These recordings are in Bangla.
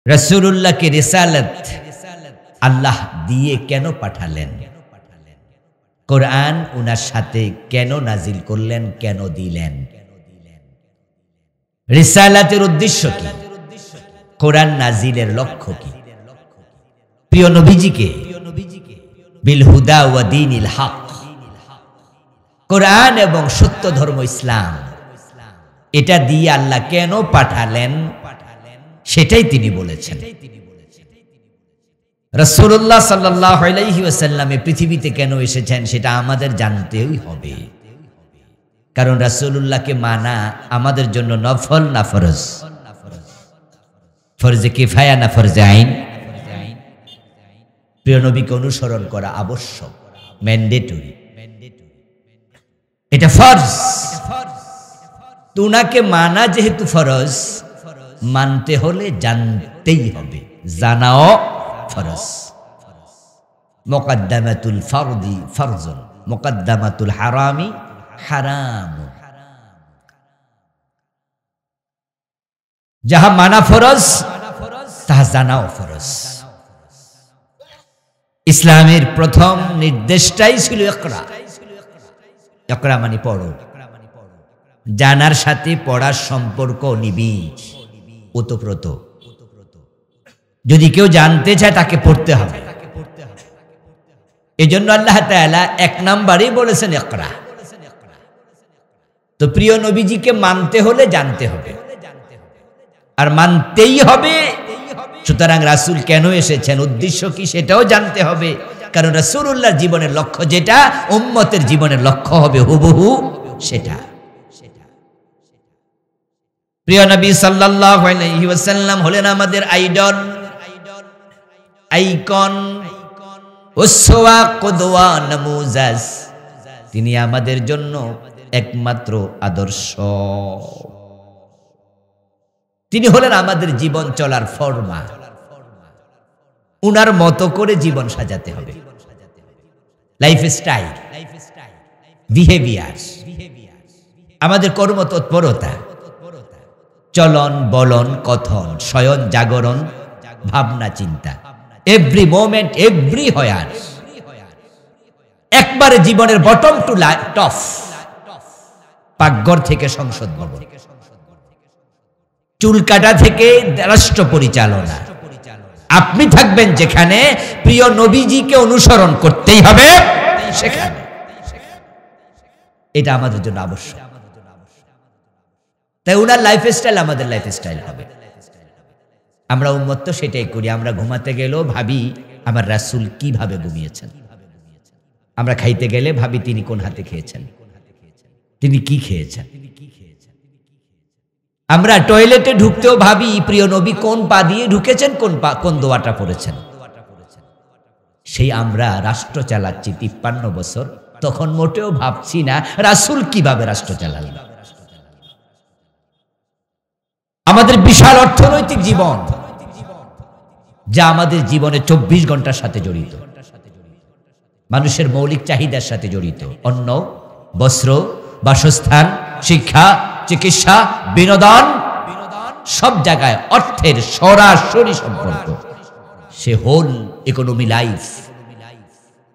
রাসূলুল্লাহকে রিসালাত আল্লাহ দিয়ে কেন পাঠালেন? কোরআন উনার সাথে কেন নাজিল করলেন, কেন দিলেন? রিসালাতের উদ্দেশ্য কি? কোরআন নাজিলের লক্ষ্য কি? প্রিয় নবীজিকে বিল হুদা ওয়া দীনিল হক, কোরআন এবং সত্য ধর্ম ইসলাম, এটা দিয়ে আল্লাহ কেন পাঠালেন সেটাই তিনি বলেছেন। রাসূলুল্লাহ সাল্লাল্লাহু আলাইহি ওয়াসাল্লাম পৃথিবীতে কেন এসেছেন সেটা আমাদের জানতেই হবে, কারণ রাসূলুল্লাহকে মানা আমাদের জন্য নফল না ফরজ? ফরজে কিফায়া না ফরজে আইন? প্রিয় নবীকে অনুসরণ করা আবশ্যক, ম্যান্ডেটরি, এটা ফরজ। তো উনাকে মানা যেহেতু ফরজ, মানতে হলে জানতেই হবে, জানাও ফরজ। মুকদ্দামাতুল ফরদি ফরজুন, মুকদ্দামাতুল হারামি হারাম। যাহা মানা ফরজ তাহা জানাও ফরজ। ইসলামের প্রথম নির্দেশটাই ছিল ইকরা। ইকরা মানে পড়ো। জানার সাথে পড়ার সম্পর্ক নিবিড়, ওতপ্রোত। যদি কেউ জানতে চায় তাকে পড়তে হবে। এজন্য আল্লাহ তাআলা এক নম্বরেই বলেছেন ইকরা। তো প্রিয় নবীজিকে মানতে হলে জানতে হবে, আর মানতেই হবে। সুতরাং রাসূল কেন এসেছেন, উদ্দেশ্য কি, সেটাও জানতে হবে। কারণ রাসূলুল্লাহর জীবনের লক্ষ্য যেটা, উম্মতের জীবনের লক্ষ্য হবে হুবহু সেটা। প্রিয় নবী সাল্লাল্লাহু আলাইহি ওয়াসাল্লাম হলেন আমাদের আইডল, আইকন, উসওয়া, কুদওয়া, নামুজাজ। তিনি আমাদের জন্য একমাত্র আদর্শ। তিনি হলেন আমাদের জীবন চলার ফরমা। উনার মতো করে জীবন সাজাতে হবে। লাইফস্টাইল, বিহেভিয়ার, আমাদের কর্মতৎপরতা, চলন বলন কথন, শয়ন জাগরণ, ভাবনা চিন্তা, এভরি মোমেন্ট, এভরি হয়ার, একবারে জীবনের বটম টু টপ, পাকঘর থেকে সংসদ ভবন, চুল কাটা থেকে রাষ্ট্র পরিচালনা, আপনি থাকবেন যেখানে, প্রিয় নবীজিকে অনুসরণ করতেই হবে সেখানে। এটা আমাদের জন্য আবশ্যক। তাই উনার লাইফস্টাইল আমাদের লাইফস্টাইল হবে। আমরা উম্মত তো সেটাই করি। আমরা ঘুমাতে গেলেও ভাবি আমার রাসূল কিভাবে ঘুমিয়েছেন। আমরা খাইতে গেলে ভাবি তিনি কোন হাতে খেয়েছেন, তিনি কি খেয়েছেন। আমরা টয়লেটে ঢুকতেও ভাবি প্রিয় নবী কোন পা দিয়ে ঢুকেছেন, কোন দোয়াটা পড়েছেন। সেই আমরা রাষ্ট্র চালাচ্ছি 53 বছর, তখন মোটেও ভাবছি না রাসূল কিভাবে রাষ্ট্র চালালেন। আমাদের বিশাল অর্থনৈতিক জীবন, যা আমাদের জীবনে 24 ঘন্টার সাথে জড়িত, মানুষের মৌলিক চাহিদার সাথে জড়িত। অন্ন, বস্ত্র, বাসস্থান, শিক্ষা, চিকিৎসা, বিনোদন, সব জায়গায় অর্থের সরাসরি সম্পর্ক। সে হোল ইকোনমি লাইফ,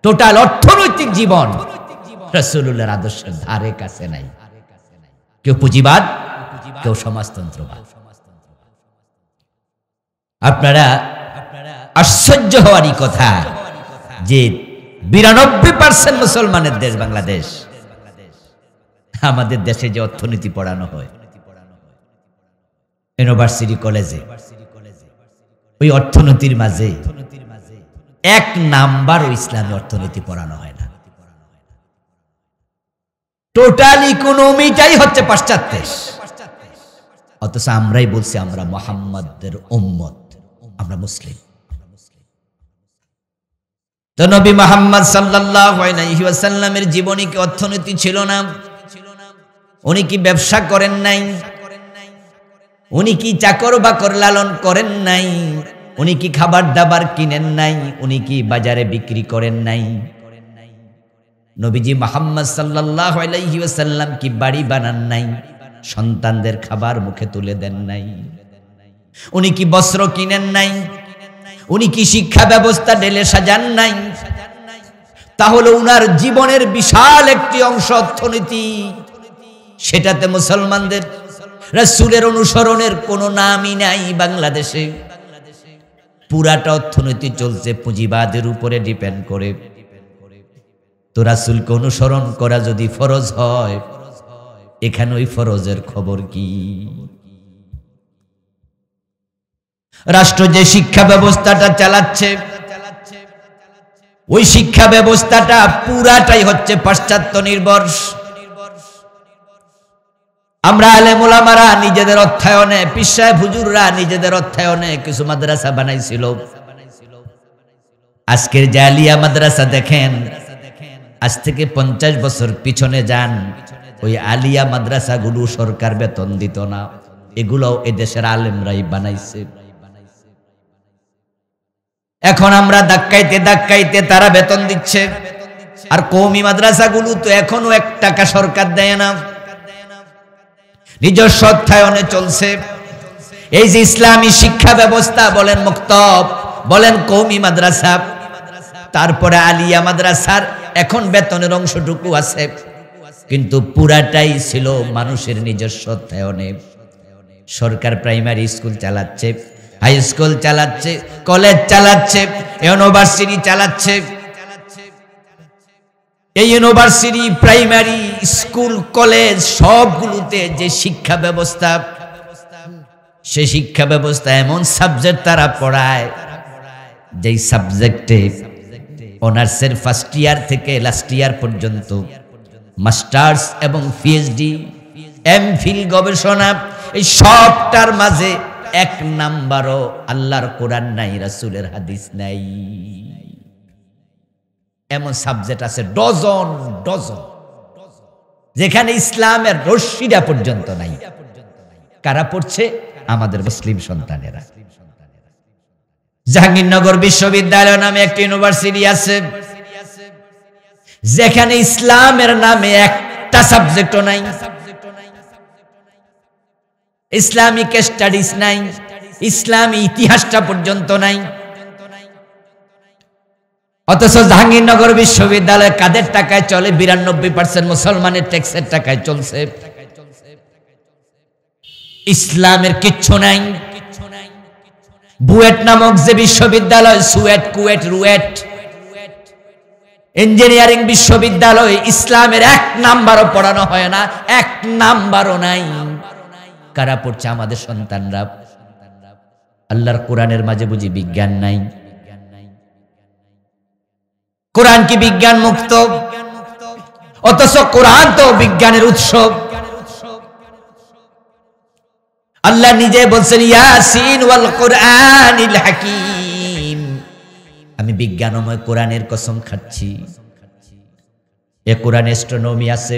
টোটাল অর্থনৈতিক জীবন রাসূলুল্লাহর আদর্শের ধারে কাছে নাই। কেউ পুঁজিবাদ, কেউ সমাজতন্ত্রবাদ। আপনারা আশ্চর্য হওয়ারই কথা যে 92% মুসলমানের দেশ বাংলাদেশ। আমাদের দেশে যে অর্থনীতি পড়ানো হয় ইউনিভার্সিটি কলেজে, ওই অর্থনীতির মাঝে 1 নাম্বারও ইসলামী অর্থনীতি পড়ানো হয় না। টোটাল ইকোনমিটাই হচ্ছে পাশ্চাত্যের। অথচ আমরাই বলছি আমরা মুহাম্মাদের উম্মত, আমরা মুসলিম। তো নবী মুহাম্মদ সাল্লাল্লাহু আলাইহি ওয়াসাল্লামের জীবনে কি অর্থনীতি ছিল না? উনি কি ব্যবসা করেন নাই? উনি কি চাকর বাকর লালন করেন নাই? উনি কি খাবার দাবার কিনেন নাই? উনি কি বাজারে বিক্রি করেন নাই? নবীজি মুহাম্মদ সাল্লাল্লাহু আলাইহি ওয়াসাল্লাম কি বাড়ি বানান নাই? সন্তানদের খাবার মুখে তুলে দেন নাই? উনি কি বস্ত্র কিনেন নাই? উনি কি শিক্ষা ব্যবস্থা ঢেলে সাজান নাই? তাহলে উনার জীবনের বিশাল একটি অংশ অর্থনীতি, সেটাতে মুসলমানদের রাসূলের অনুসরণের কোনো নামই নাই বাংলাদেশে। পুরাটা অর্থনীতি চলছে পুঁজিবাদের উপরে ডিপেন্ড করে। তো রাসূলকে অনুসরণ করা যদি ফরজ হয়, এখানে ওই ফরজের খবর কি? রাষ্ট্র যে শিক্ষা ব্যবস্থাটা চালাচ্ছে, ওই শিক্ষা ব্যবস্থাটা পুরাটাই হচ্ছে পাশ্চাত্য নির্ভর। আমরা আলেম ওলামারা নিজেদের অর্থায়নে, পীর সাহেব হুজুররা নিজেদের অর্থায়নে কিছু মাদ্রাসা বানাইছিল। আজকের যে আলিয়া মাদ্রাসা দেখেন, আজ থেকে 50 বছর পিছনে যান, ওই আলিয়া মাদ্রাসাগুলো সরকার বেতন দিত না, এগুলো এদেশের আলেমরাই বানাইছে। এখন আমরা ধাক্কাইতে ধাক্কাইতে তারা বেতন দিচ্ছে। আর কওমি মাদ্রাসাগুলো তো এখনো 1 টাকা সরকার দেয় না, নিজস্ব অর্থায়নে চলছে। এই যে ইসলামী শিক্ষা ব্যবস্থা বলেন, মক্তব বলেন, কওমি মাদ্রাসা, তারপরে আলিয়া মাদ্রাসার এখন বেতনের অংশটুকু আছে, কিন্তু পুরাটাই ছিল মানুষের নিজস্ব অর্থায়নে। সরকার প্রাইমারি স্কুল চালাচ্ছে, হাই স্কুল চালাচ্ছে, কলেজ চালাচ্ছে, ইউনিভার্সিটি চালাচ্ছে। এই ইউনিভার্সিটি, প্রাইমারি স্কুল, কলেজ সবগুলোতে যে শিক্ষা ব্যবস্থা, সে শিক্ষা ব্যবস্থা এমন সাবজেক্ট তারা পড়ায়, যেই সাবজেক্টে অনার্সের ফার্স্ট ইয়ার থেকে লাস্ট ইয়ার পর্যন্ত মাস্টার্স এবং পিএইচডি, এমফিল গবেষণা, এই সবটার মাঝে 1 নাম্বারও আল্লাহর কোরআন নাই, রাসূলের হাদিস নাই। এমন সাবজেক্ট আছে ডজন ডজন, যেখানে ইসলামের রশ্মিটা পর্যন্ত নাই। কারা পড়ছে? আমাদের মুসলিম সন্তানেরা। জাহাঙ্গীরনগর বিশ্ববিদ্যালয় নামে একটি ইউনিভার্সিটি আছে, যেখানে ইসলামের নামে একটা সাবজেক্টও নাই, ইসলামিক স্টাডিজ নাই, ইসলামী ইতিহাসটা পর্যন্ত নাই। অথচ জাহাঙ্গীরনগর বিশ্ববিদ্যালয় কাদের টাকায় চলে? 92% মুসলমানের ট্যাক্সের টাকায় চলছে। ইসলামের কিচ্ছু নাই। বুয়েট নামক যে বিশ্ববিদ্যালয়, সুয়েট, কুয়েট, রুয়েট, ইঞ্জিনিয়ারিং বিশ্ববিদ্যালয়, ইসলামের 1 নাম্বারও পড়ানো হয় না, 1 নাম্বারও নাই। কারা পড়ছে? আমাদের সন্তানরা। আল্লাহর কোরআনের মাঝে বুঝি বিজ্ঞান নাই? কোরআন কি বিজ্ঞান মুক্ত? অথচ কোরআন তো বিজ্ঞানের উৎস। আল্লাহ নিজে বলছেন, ইয়াসিন ওয়াল কুরআনিল হাকিম, আমি বিজ্ঞানময় কোরআনের কসম খাচ্ছি। এ কোরআন অ্যাস্ট্রোনমি আছে,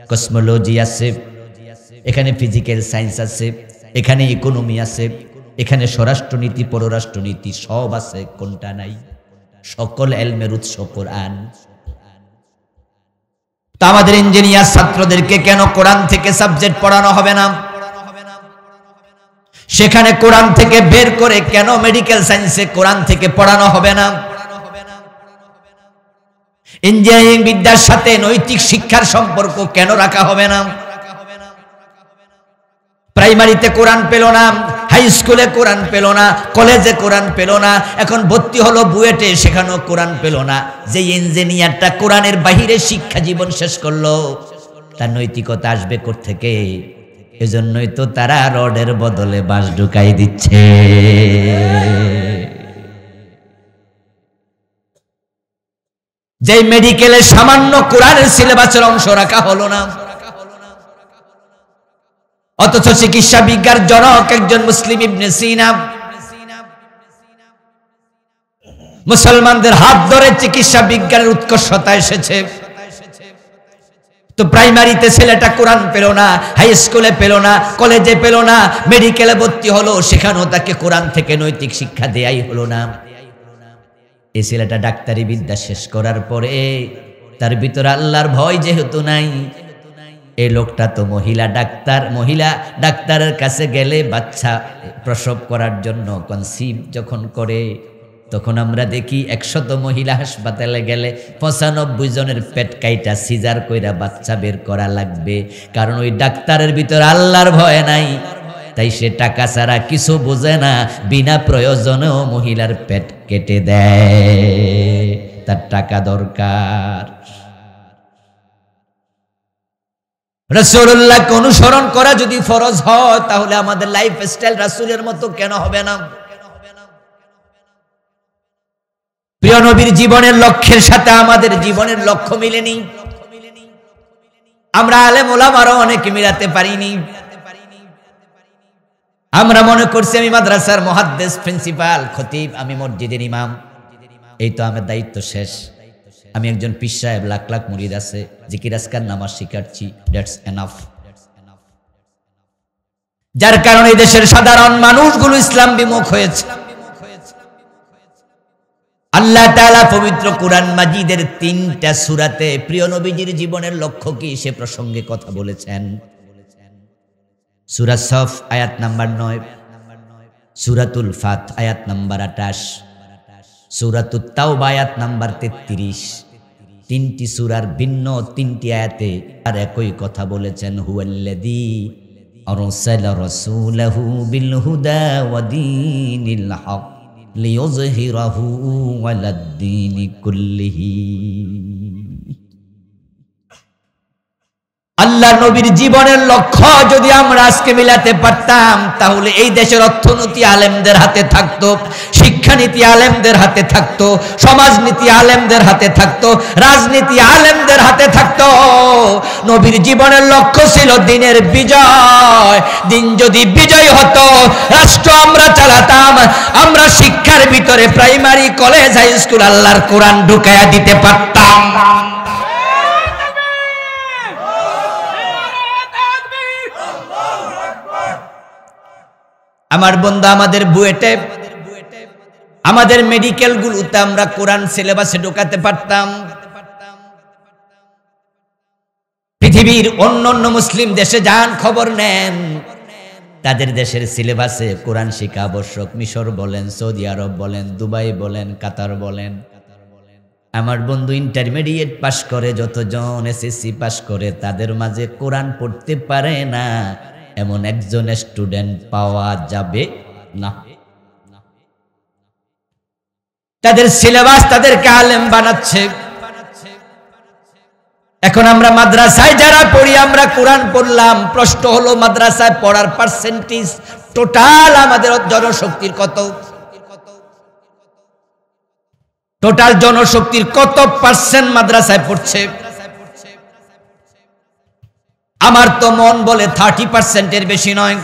কসমোলজি আছে, এখানে ফিজিক্যাল সায়েন্স আছে, এখানে ইকোনমি আছে, এখানে স্বরাষ্ট্রনীতি, পররাষ্ট্রনীতি সব আছে। কোনটা নাই? সকল এলমের উৎস কোরআন। তা আমাদের ইঞ্জিনিয়ার ছাত্রদেরকে কেন কোরআন থেকে সাবজেক্ট পড়ানো হবে না? সেখানে কোরআন থেকে বের করে কেন মেডিকেল সায়েন্সে কোরআন থেকে পড়ানো হবে না? ইঞ্জিনিয়ারিং বিদ্যার সাথে নৈতিক শিক্ষার সম্পর্ক কেন রাখা হবে না? প্রাইমারিতে কোরআন পেল না, হাই স্কুলে কোরআন পেল না, কলেজে কোরআন পেল না, এখন ভর্তি হলো বুয়েটে, সেখানেও কোরআন পেল না। যে ইঞ্জিনিয়ারটা কোরআনের বাহিরে শিক্ষা জীবন শেষ করলো, তার নৈতিকতা আসবে কোত্থেকে? এজন্যই তো তারা রডের বদলে বাঁশ ঢুকাই দিচ্ছে। যে মেডিকেলে সামান্য কোরআনের সিলেবাসের অংশ রাখা হলো না, অথচ চিকিৎসা বিজ্ঞান জনক একজন মুসলিম ইবনে সিনা মুসলমানদের হাত ধরে চিকিৎসা বিজ্ঞানের উৎকর্ষতা এসেছে। তো প্রাইমারিতে ছেলেটা কোরআন পেল না, হাই স্কুলে পেল না, কলেজে পেল না, মেডিকেলে ভর্তি হলো, সেখানেও তাকে কোরআন থেকে নৈতিক শিক্ষা দেয়াই হলো না। এই ছেলেটা ডাক্তারি বিদ্যা শেষ করার পরে তার ভিতরে আল্লাহর ভয় যেহেতু নাই, এই লোকটা তো মহিলা ডাক্তার, মহিলা ডাক্তারের কাছে গেলে বাচ্চা প্রসব করার জন্য কনসিভ যখন করে, তখন আমরা দেখি 100 মহিলা হাসপাতালে গেলে 95 জনের পেট কাইটা সিজার কইরা বাচ্চা বের করা লাগবে, কারণ ওই ডাক্তারের ভিতর আল্লাহর ভয় নাই। তাই সে টাকা ছাড়া কিছু বোঝে না, বিনা প্রয়োজনেও মহিলার পেট কেটে দেয়, তার টাকা দরকার। রাসূলুল্লাহকে অনুসরণ করা যদি ফরজ হয়, তাহলে আমাদের লাইফস্টাইল রাসূলের মতো কেন হবে না? প্রিয় নবীর জীবনের লক্ষ্যের সাথে আমাদের জীবনের লক্ষ্য মিলেনি। আমরা আলেম ওলামারও অনেকে মিলাতে পারিনি। আমরা মনে করছি আমি মাদ্রাসার মুহাদ্দিস, প্রিন্সিপাল, খতিব, আমি মসজিদের ইমাম, এই তো আমার দায়িত্ব শেষ। আমি একজন পীর সাহেব, লাখ লাখ মুরিদ আছে, জিকির আজকার নামাজ শিখাচ্ছি, দ্যাটস এনাফ। যার কারণে এই দেশের সাধারণ মানুষগুলো ইসলাম বিমুখ হয়েছে। আল্লাহ তাআলা পবিত্র কুরআন মাজিদের 3টা সূরাতে প্রিয় নবীজির জীবনের লক্ষ্য কি সে প্রসঙ্গে কথা বলেছেন। সূরা সফ আয়াত নাম্বার 9, সূরাতুল ফাত আয়াত নাম্বার 28, সূরাতুত তাওবা আয়াত নাম্বার 33। 3টি সূরার ভিন্ন 3টি আয়াতে আর একই কথা বলেছেন, হুয়াল্লাযী আরসালা রাসূলাহু বিল হুদা ওয়া দীনিল হক লিইয়ুযহিরাহু আলাদ দীনি কুল্লিহি। আল্লাহ নবীর জীবনের লক্ষ্য যদি আমরা আজকে মিলাতে পারতাম, তাহলে এই দেশের অর্থনীতি আলেমদের হাতে থাকতো, শিক্ষানীতি আলেমদের হাতে থাকতো, সমাজনীতি আলেমদের হাতে থাকতো, রাজনীতি আলেমদের হাতে থাকতো। নবীর জীবনের লক্ষ্য ছিল দিনের বিজয়। দিন যদি বিজয় হতো, রাষ্ট্র আমরা চালাতাম, আমরা শিক্ষার ভিতরে প্রাইমারি, কলেজ, হাই স্কুল আল্লাহর কোরআন ঢুকায়া দিতে পারতাম। আমার বন্ধু, আমাদের বুয়েটে, আমাদের মেডিকেল গুলোতে আমরা কোরআন সিলেবাসে ঢোকাতে পারতাম। পৃথিবীর অন্যান্য মুসলিম দেশে যান, খবর নেন, তাদের দেশের সিলেবাসে কোরআন শিক্ষা আবশ্যক। মিশর বলেন, সৌদি আরব বলেন, দুবাই বলেন, কাতার বলেন। আমার বন্ধু ইন্টারমিডিয়েট পাশ করে যতজন, এসএসসি পাশ করে, তাদের মাঝে কোরআন পড়তে পারে না এমন একজন স্টুডেন্ট পাওয়া যাবে না। তাদের সিলেবাস তাদেরকে আলেম বানাচ্ছে। এখন আমরা মাদ্রাসায় যারা পড়ি, আমরা কোরআন পড়লাম, প্রশ্ন হলো মাদ্রাসায় পড়ার পার্সেন্টেজ টোটাল আমাদের জনশক্তির কত? টোটাল জনশক্তির কত পার্সেন্ট মাদ্রাসায় পড়ছে? আমার তো মন বলে 30%-এর বেশি নয়।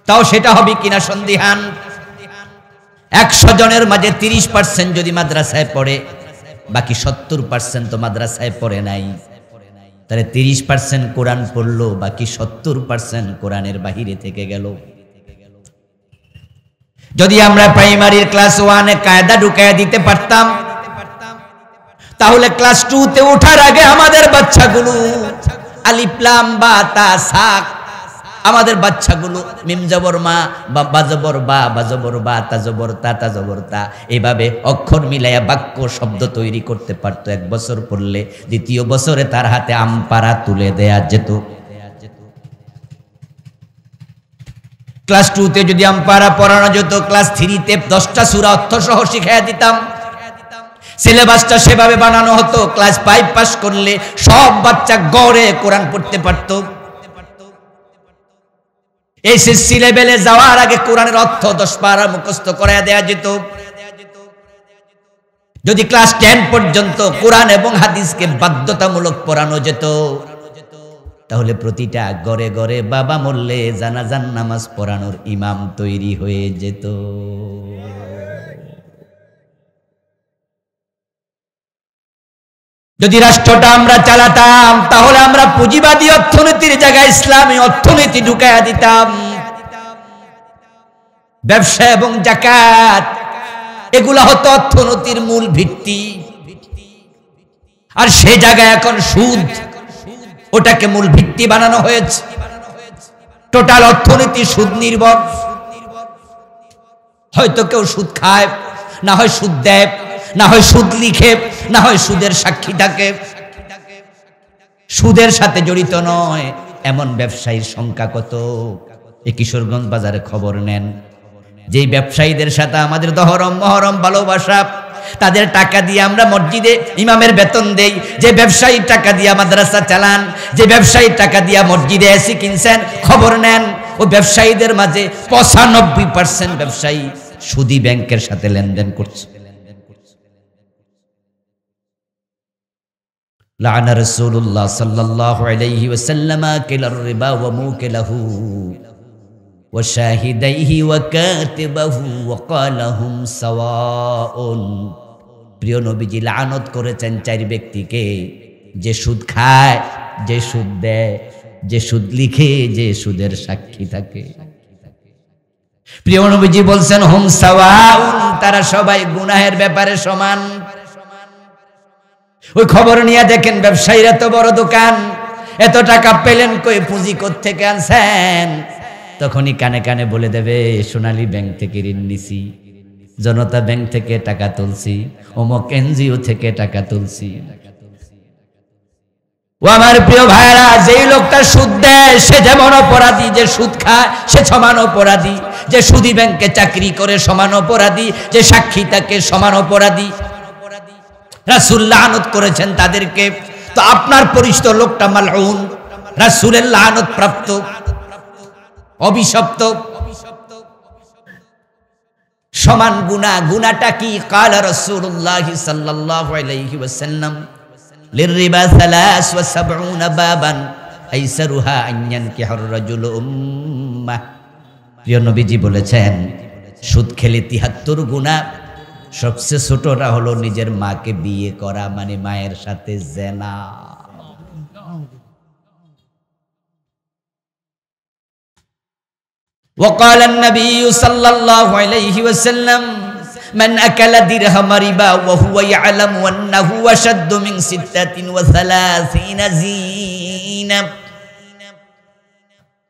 তাও সেটা হবে কিনা সন্দিহান। 100 জনের মাঝে 30% যদি মাদ্রাসায় পড়ে, বাকি 70% তো মাদ্রাসায় পড়ে নাই। তাহলে 30% কোরআন পড়লো, বাকি 70% কোরআনের বাহিরে থেকে গেল। যদি আমরা প্রাইমারির ক্লাস 1-এ কায়দা ঢুকায়া দিতে পারতাম, তাহলে ক্লাস 2-তে ওঠার আগে আমাদের বাচ্চাগুলো আলিফ লাম বা তা সা, আমাদের বাচ্চাগুলো মিম জবর মা, বা জবর বা, বা জবর বা, তা জবর তা, তা জবর তা, এইভাবে অক্ষর মিলাইয়া বাক্য শব্দ তৈরি করতে পারতো। 1 বছর পড়লে 2য় বছরে তার হাতে আমপারা তুলে দেয়া যেত। ক্লাস 2-তে যদি আমপারা পড়ানো যেত, ক্লাস 3-তে 10টা সূরা অর্থ সহ শিখাইয়া দিতাম। সিলেবাসটা সেভাবে বানানো হতো, ক্লাস 5 পাস করলে সব বাচ্চা গড়ে কোরআন পড়তে পারত। এসএসসি লেভেলে যাওয়ার আগে কোরআনের অর্থ 10 পারা মুখস্থ করায়া দেয়া যেত। যদি ক্লাস 10 পর্যন্ত কোরআন এবং হাদিসকে বাধ্যতামূলক পড়ানো যেত, তাহলে প্রতিটা ঘরে ঘরে বাবা মরলে জানাজার নামাজ পড়ানোর ইমাম তৈরি হয়ে যেত। যদি রাষ্ট্রটা আমরা চালাতাম, তাহলে আমরা পুঁজিবাদী অর্থনীতির জায়গায় ইসলামী অর্থনীতি ঢুকাইয়া দিতাম। ব্যবসা এবং যাকাত এগুলা হতো অর্থনীতির মূল ভিত্তি। আর সে জায়গায় এখন সুদ, ওটাকে মূল ভিত্তি বানানো হয়েছে। টোটাল অর্থনীতি সুদ নির্ভর। হয়তো কেউ সুদ খায়, না হয় সুদ দেয়, না হয় সুদ লিখে, না হয় সুদের সাক্ষী থাকে। সুদের সাথে জড়িত নয় এমন ব্যবসায়ীর সংখ্যা কত? এই কিশোরগঞ্জ বাজারে খবর নেন, যেই ব্যবসায়ীদের সাথে আমাদের দহরম মহরম ভালোবাসা, তাদের টাকা দিয়ে আমরা মসজিদে ইমামের বেতন দেই, যে ব্যবসায়ীর টাকা দিয়ে মাদ্রাসা চালান, যে ব্যবসায়ীর টাকা দিয়ে মসজিদে এসি কিনছেন, খবর নেন ও ব্যবসায়ীদের মাঝে 95% ব্যবসায়ী সুদী ব্যাংকের সাথে লেনদেন করছে। লাআনা রাসূলুল্লাহ সাল্লাল্লাহু আলাইহি ওয়াসাল্লাম কিলার রিবা ওয়া মুকিলাহু ওয়া শাহিদাইহি ওয়া কাতিবাহু ওয়া ক্বালাহুম সাওয়াউন। প্রিয় নবীজি লানত করেছেন 4 ব্যক্তিকে, যে সুদ খায়, যে সুদ দেয়, যে সুদ লিখে, যে সুদের সাক্ষী থাকে। প্রিয় নবীজি বলছেন হুম সাওয়াউন, তারা সবাই গুনাহের ব্যাপারে সমান। ওই খবর নিয়ে দেখেন ব্যবসায়ীরা তো বড় দোকান, এত টাকা পেলেন কই, পুঁজি কোত্থেকে আনছেন? তখনই কানে কানে বলে দেবে সোনালী ব্যাংক থেকে ঋণ নিছি, জনতা ব্যাংক থেকে টাকা তুলছি, অমুক এনজিও থেকে টাকা তুলছি। ও আমার প্রিয় ভাইরা, যেই লোকটা সুদ দেয় সে যেমন অপরাধী, যে সুদ খায় সে সমান অপরাধী, যে সুদী ব্যাংকে চাকরি করে সমান অপরাধী, যে সাক্ষী থাকে সমান অপরাধী। রাসূল লানত করেছেন তাদেরকে। তো আপনার পরিচিত লোকটা মালউন, রাসূলের লানত প্রাপ্ত, অভিশপ্ত, সমান গুনাহ। গুনাহটা কি? ক্বালা রাসূলুল্লাহ সাল্লাল্লাহু আলাইহি ওয়াসাল্লাম লিররিবা 73 বাবান আইসারুহা আন ইয়ানকিহুর রাজুলু উম্মাহ। প্রিয় নবীজি বলেছেন সুদ খেলে 73 গুনাহ, সবচেয়ে ছোটটা হলো নিজের মাকে বিয়ে করা, মানে মায়ের সাথে জিনা। وقال النبي صلى الله عليه وسلم من أكل درهم ربا وهو يعلم أنه أشد من 36 زينة।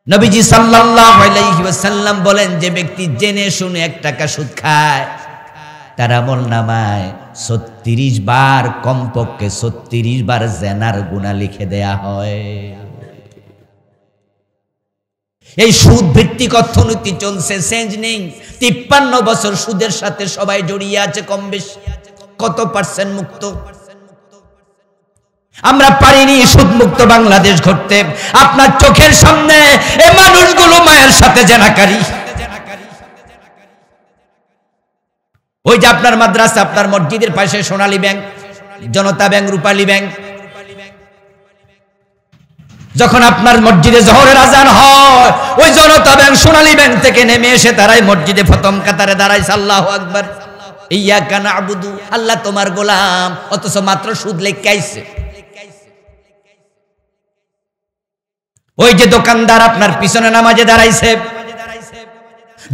নবীজি সাল্লাল্লাহু আলাইহি ওয়াসাল্লাম বলেন, যে ব্যক্তি জেনে শুনে 1 টাকা সুদ খায় তার আমলনামায় 36 বার, কমপক্ষে 36 বার জিনার গুনাহ লিখে দেয়া হয়। এই সুদ ভিত্তিক অর্থনীতি চলছে, চেঞ্জ নেই। 53 বছর সুদের সাথে সবাই জড়িয়ে আছে কম বেশি। কত পার্সেন্ট মুক্ত? আমরা পারিনি সুদ মুক্ত বাংলাদেশ গড়তে। আপনার চোখের সামনে এই মানুষগুলো মায়ের সাথে জেনাকারী। ওই যে আপনার মাদ্রাসা, আপনার মসজিদের পাশে সোনালী ব্যাংক, জনতা ব্যাংক, রূপালী ব্যাংক, যখন আপনার মসজিদে জোহরের আজান হয়, ওই জনতা ব্যাংক সোনালী ব্যাংক থেকে নেমে এসে তারাই মসজিদে প্রথম কাতারে দাঁড়াইছে, আল্লাহু আকবার, ইয়াকা না'বুদু, আল্লাহ তোমার গোলাম, অথচ মাত্র সুদ লেখা আইছে। ওই যে দোকানদার আপনার পিছনে নামাজে দাঁড়াইছে,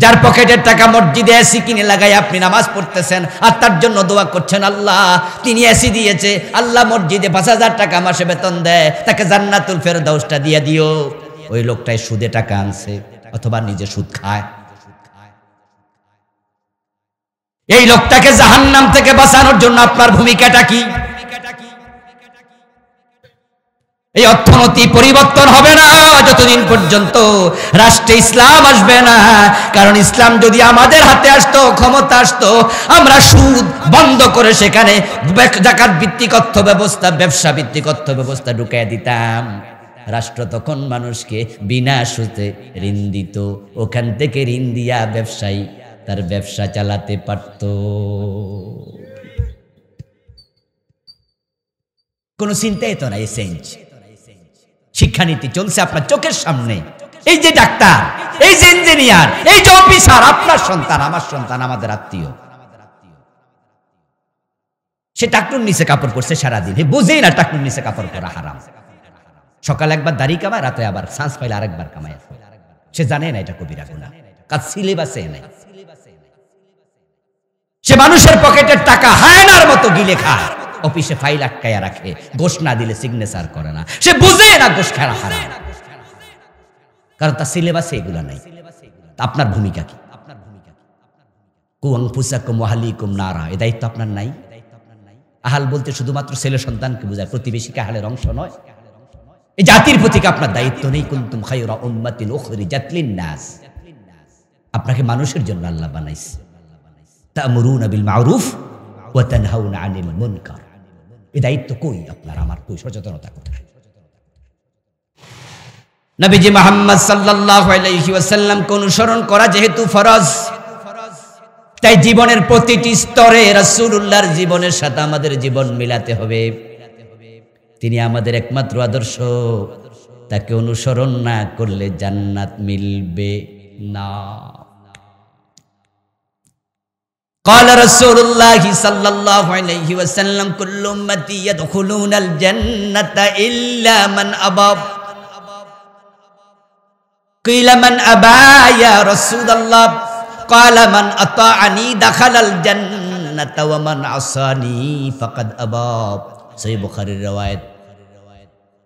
যার পকেটের টাকা মসজিদে এসি কিনে লাগাই আপনি নামাজ পড়তেছেন আর তার জন্য দোয়া করছেন, আল্লাহ তিনি এসি দিয়েছে, আল্লাহ মসজিদে 5000 টাকা মাসে বেতন দেয়, তাকে জান্নাতুল ফেরদাউসটা দিয়ে দিও। ওই লোকটাই সুদে টাকা আনছে অথবা নিজে সুদ খায়। এই লোকটাকে জাহান্নাম থেকে বাঁচানোর জন্য আপনার ভূমিকাটা কি? এই অর্থনীতি পরিবর্তন হবে না যতদিন পর্যন্ত রাষ্ট্রে ইসলাম আসবে না। কারণ ইসলাম যদি আমাদের হাতে আসতো, ক্ষমতা আসতো, আমরা সুদ বন্ধ করে সেখানে যাকাত ভিত্তিক অর্থ ব্যবস্থা, ব্যবসা ভিত্তিক অর্থ ব্যবস্থা ঢুকাইয়া দিতাম। রাষ্ট্র তখন মানুষকে বিনা সুদে ঋণ দিত, ওখান থেকে ঋণ দিয়া ব্যবসায়ী তার ব্যবসা চালাতে পারত। কোন চিন্তাই তো নাই। চেঞ্জ শিক্ষানীতি চলছে আপনার চোখের সামনে। এই যে ডাক্তার, এই যে ইঞ্জিনিয়ার, এই যে অফিসার, আপনার সন্তান, আমার সন্তান, আমাদের আত্মীয়, সে টাকনুর নিচে কাপড় পরছে সারাদিন, বুঝেই না টাকনুর নিচে কাপড় পরা হারাম। সকালে একবার দাড়ি কামায়, রাতে আবার চান্স পাইলে আরেকবার কামায়। সে জানে না এটা কবিরা গুনাহ, কাজ সিলেবাসে নাই। সে মানুষের পকেটের টাকা হায়নার মতো গিলে খায়। অফিসে ফাইল আটকায়া রাখে, ঘোষ না দিলে সিগনেচার করে না, সে বুঝে না ঘোষ খেলা হারাম, কারণ তার সিলেবাসে এগুলা নাই। আপনার ভূমিকা কি? কু আনফুসাকুম ওয়া আহলিকুম নারা, এই দায়িত্ব আপনার নাই? আহাল বলতে শুধুমাত্র ছেলে সন্তানকে বোঝায়, প্রতিবেশীকে আহালের অংশ নয়। এই জাতির প্রতি আপনার দায়িত্ব নেই? কুনতুম খায়রা উম্মাতিন উখরিজাত লিন-নাস, আপনাকে মানুষের জন্য আল্লাহ বানাইছে। তা'মুরুনা বিল মা'রুফ ওয়া তানহাউনা আনিল মুনকার, এই দায়িত্ব কই আপনার আমার, কই সচেতনতা কোথায়? নবীজি মুহাম্মদ সাল্লাল্লাহু আলাইহি ওয়াসাল্লামকে অনুসরণ করা যেহেতু ফরজ, তাই জীবনের প্রতিটি স্তরে রাসূলুল্লাহর জীবনের সাথে আমাদের জীবন মিলাতে হবে। তিনি আমাদের একমাত্র আদর্শ, তাকে অনুসরণ না করলে জান্নাত মিলবে না। قال رسول الله صلى الله عليه وسلم كل امتي يدخلون الجنة إلا من أبى قيل من أبى يا رسول الله قال من أطاعني دخل الجنة ومن عصاني فقد أبى সহিহ বুখারীর riwayat।